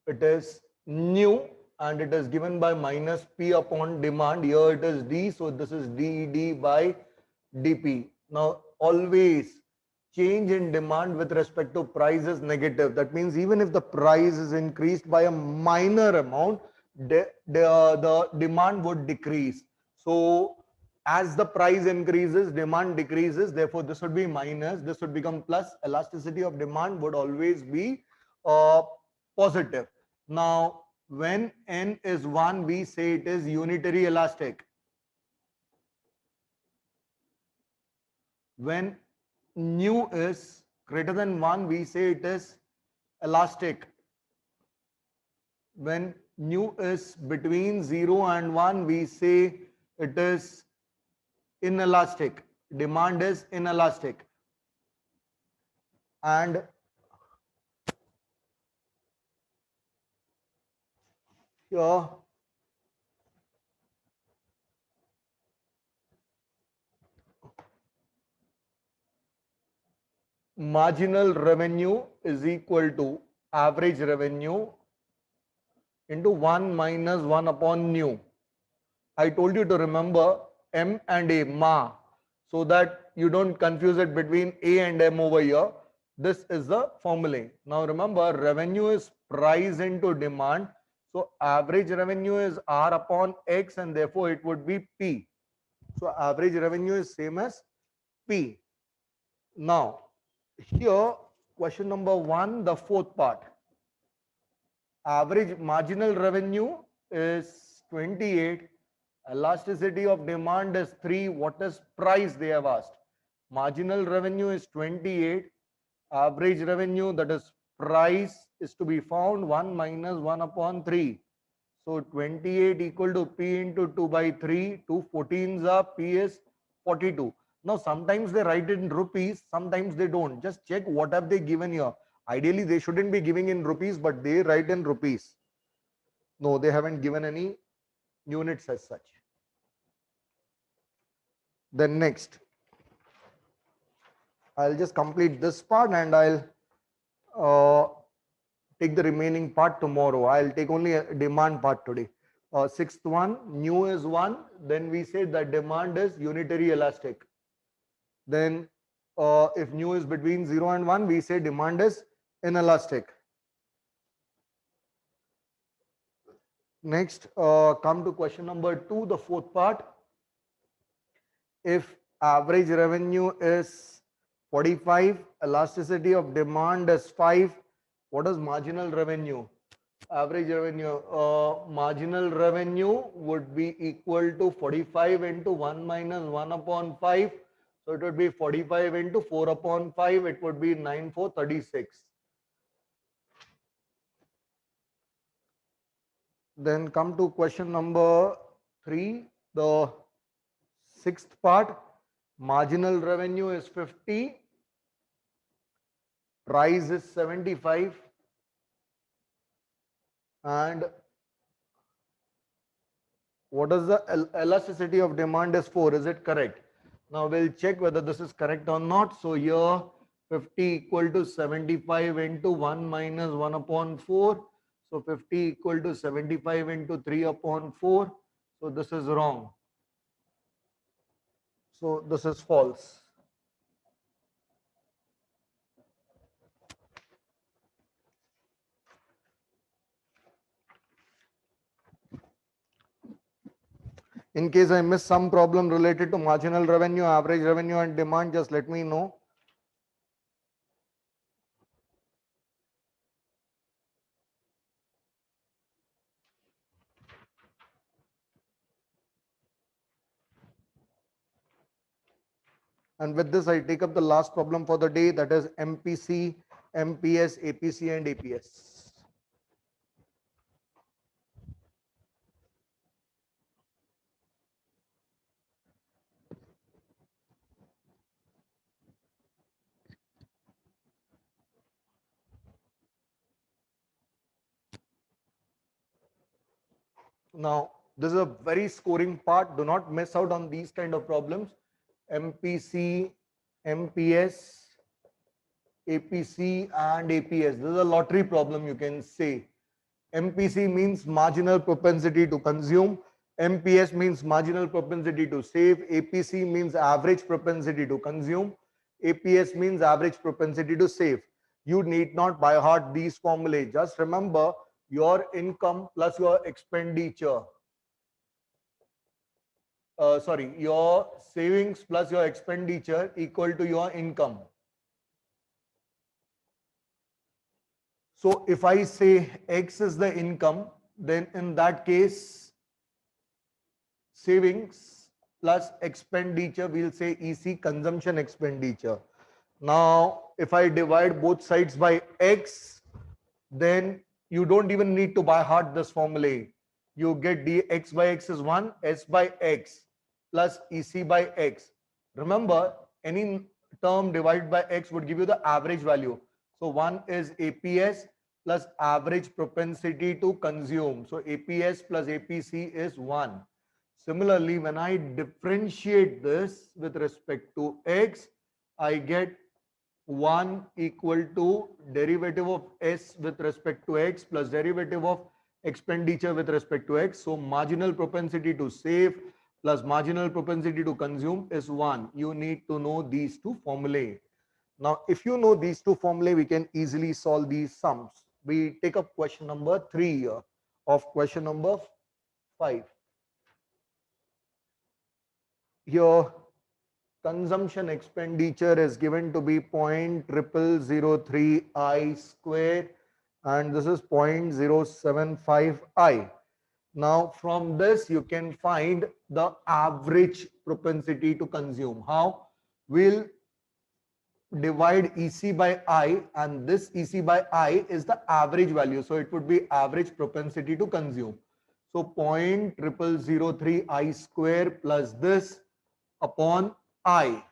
It is nu and it is given by minus P upon demand. Here it is D, so this is dD by dP. Now, always change in demand with respect to price is negative. That means even if the price is increased by a minor amount, the demand would decrease. So as the price increases, demand decreases. Therefore, this would be minus, this would become plus. Elasticity of demand would always be positive. Now, when n is 1, we say it is unitary elastic. When nu is greater than 1, we say it is elastic. When nu is between 0 and 1, we say it is inelastic. Demand is inelastic. And here marginal revenue is equal to average revenue into 1 minus 1 upon nu. I told you to remember M and A, ma, so that you don't confuse it between A and M over here. This is the formula. Now remember, revenue is price into demand. So average revenue is R upon X and therefore it would be P. So average revenue is same as P. Now, here question number 1, the fourth part. Average marginal revenue is 28. Elasticity of demand is 3. What is price they have asked? Marginal revenue is 28. Average revenue, that is price is to be found 1 minus 1 upon 3. So 28 equal to P into 2 by 3. 2 14s are P is 42. Now sometimes they write it in rupees, sometimes they don't. Just check what have they given here. Ideally they shouldn't be giving in rupees, but they write in rupees. No, they haven't given any units as such. Then next, I'll just complete this part and I'll take the remaining part tomorrow. I'll take only a demand part today. Sixth one, nu is 1. Then we said that demand is unitary elastic. Then if nu is between 0 and 1, we say demand is inelastic. Next, come to question number 2, the fourth part. If average revenue is 45, elasticity of demand is 5, what is marginal revenue? Average revenue, marginal revenue would be equal to 45 into 1 minus 1 upon 5. So it would be 45 into 4 upon 5. It would be 9436. Then come to question number 3, the sixth part. Marginal revenue is 50. Price is 75. And what is the elasticity of demand is 4. Is it correct? Now we'll check whether this is correct or not. So here 50 equal to 75 into 1 minus 1 upon 4. So 50 equal to 75 into 3 upon 4. So this is wrong. So this is false. In case I miss some problem related to marginal revenue, average revenue and demand, just let me know. And with this, I take up the last problem for the day, that is MPC, MPS, APC and APS. Now, this is a very scoring part. Do not miss out on these kind of problems. MPC, MPS, APC and APS. This is a lottery problem, you can say. MPC means marginal propensity to consume. MPS means marginal propensity to save. APC means average propensity to consume. APS means average propensity to save. You need not by heart these formulae. Just remember your income plus your expenditure. Your savings plus your expenditure equal to your income. So if I say X is the income, then in that case, savings plus expenditure, we'll say EC, consumption expenditure. Now, if I divide both sides by X, then you don't even need to by heart this formula. You get dx by x is 1, s by x plus EC by x. Remember, any term divided by x would give you the average value. So 1 is APS plus average propensity to consume. So APS plus APC is 1. Similarly, when I differentiate this with respect to x, I get 1 equal to derivative of s with respect to x plus derivative of expenditure with respect to x. So marginal propensity to save plus marginal propensity to consume is 1. You need to know these two formulae. Now, if you know these two formulae, we can easily solve these sums. We take up question number 3 here of question number 5. Here, consumption expenditure is given to be 0.0003 I square, and this is 0.075 I. Now, from this, you can find the average propensity to consume. How? We'll divide EC by I, and this EC by I is the average value. So it would be average propensity to consume. So 0.0003 I square plus this upon I.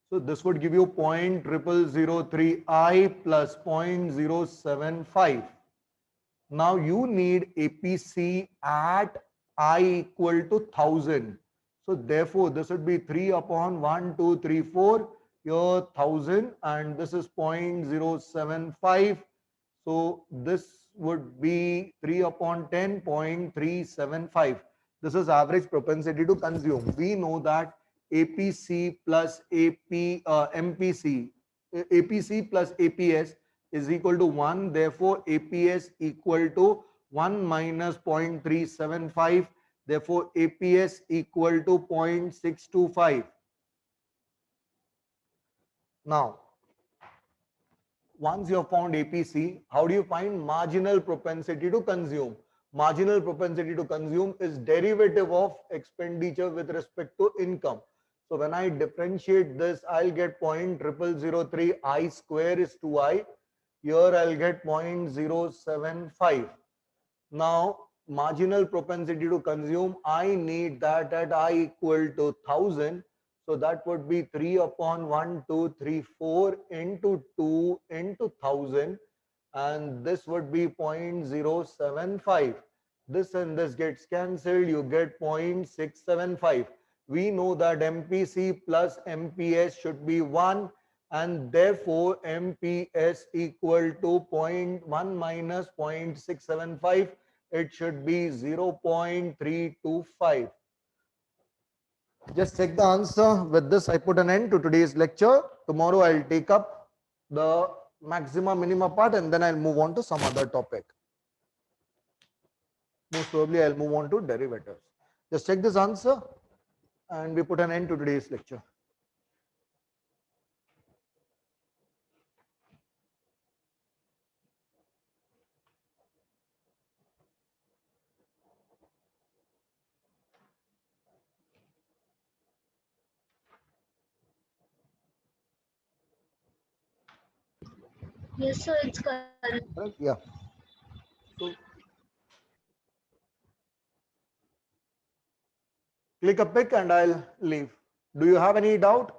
So this would give you 0.0003 I plus 0.075. Now you need APC at I equal to 1000. So therefore this would be 3 upon 1, 2, 3, 4, your 1000, and this is 0.075. So this would be 3 upon 10, 0.375. This is average propensity to consume. We know that APC plus MPC, APC plus APS is equal to 1. Therefore, APS equal to 1 minus 0.375. Therefore, APS equal to 0.625. Now, once you have found APC, how do you find marginal propensity to consume? Marginal propensity to consume is derivative of expenditure with respect to income. So when I differentiate this, I'll get 0.0003 I square is 2I. Here I'll get 0.075. Now, marginal propensity to consume, I need that at I equal to 1000. So that would be 3 upon 1, 2, 3, 4 into 2 into 1000. And this would be 0.075. This and this gets cancelled. You get 0.675. We know that MPC plus MPS should be 1. And therefore, MPS equal to 0.1 minus 0.675. It should be 0.325. Just check the answer. With this, I put an end to today's lecture. Tomorrow, I'll take up the maxima minima part, and then I'll move on to some other topic. Most probably, I'll move on to derivatives. Just check this answer, and we put an end to today's lecture. Yes, sir, it's correct. Right? Yeah. So click a pick and I'll leave. Do you have any doubt?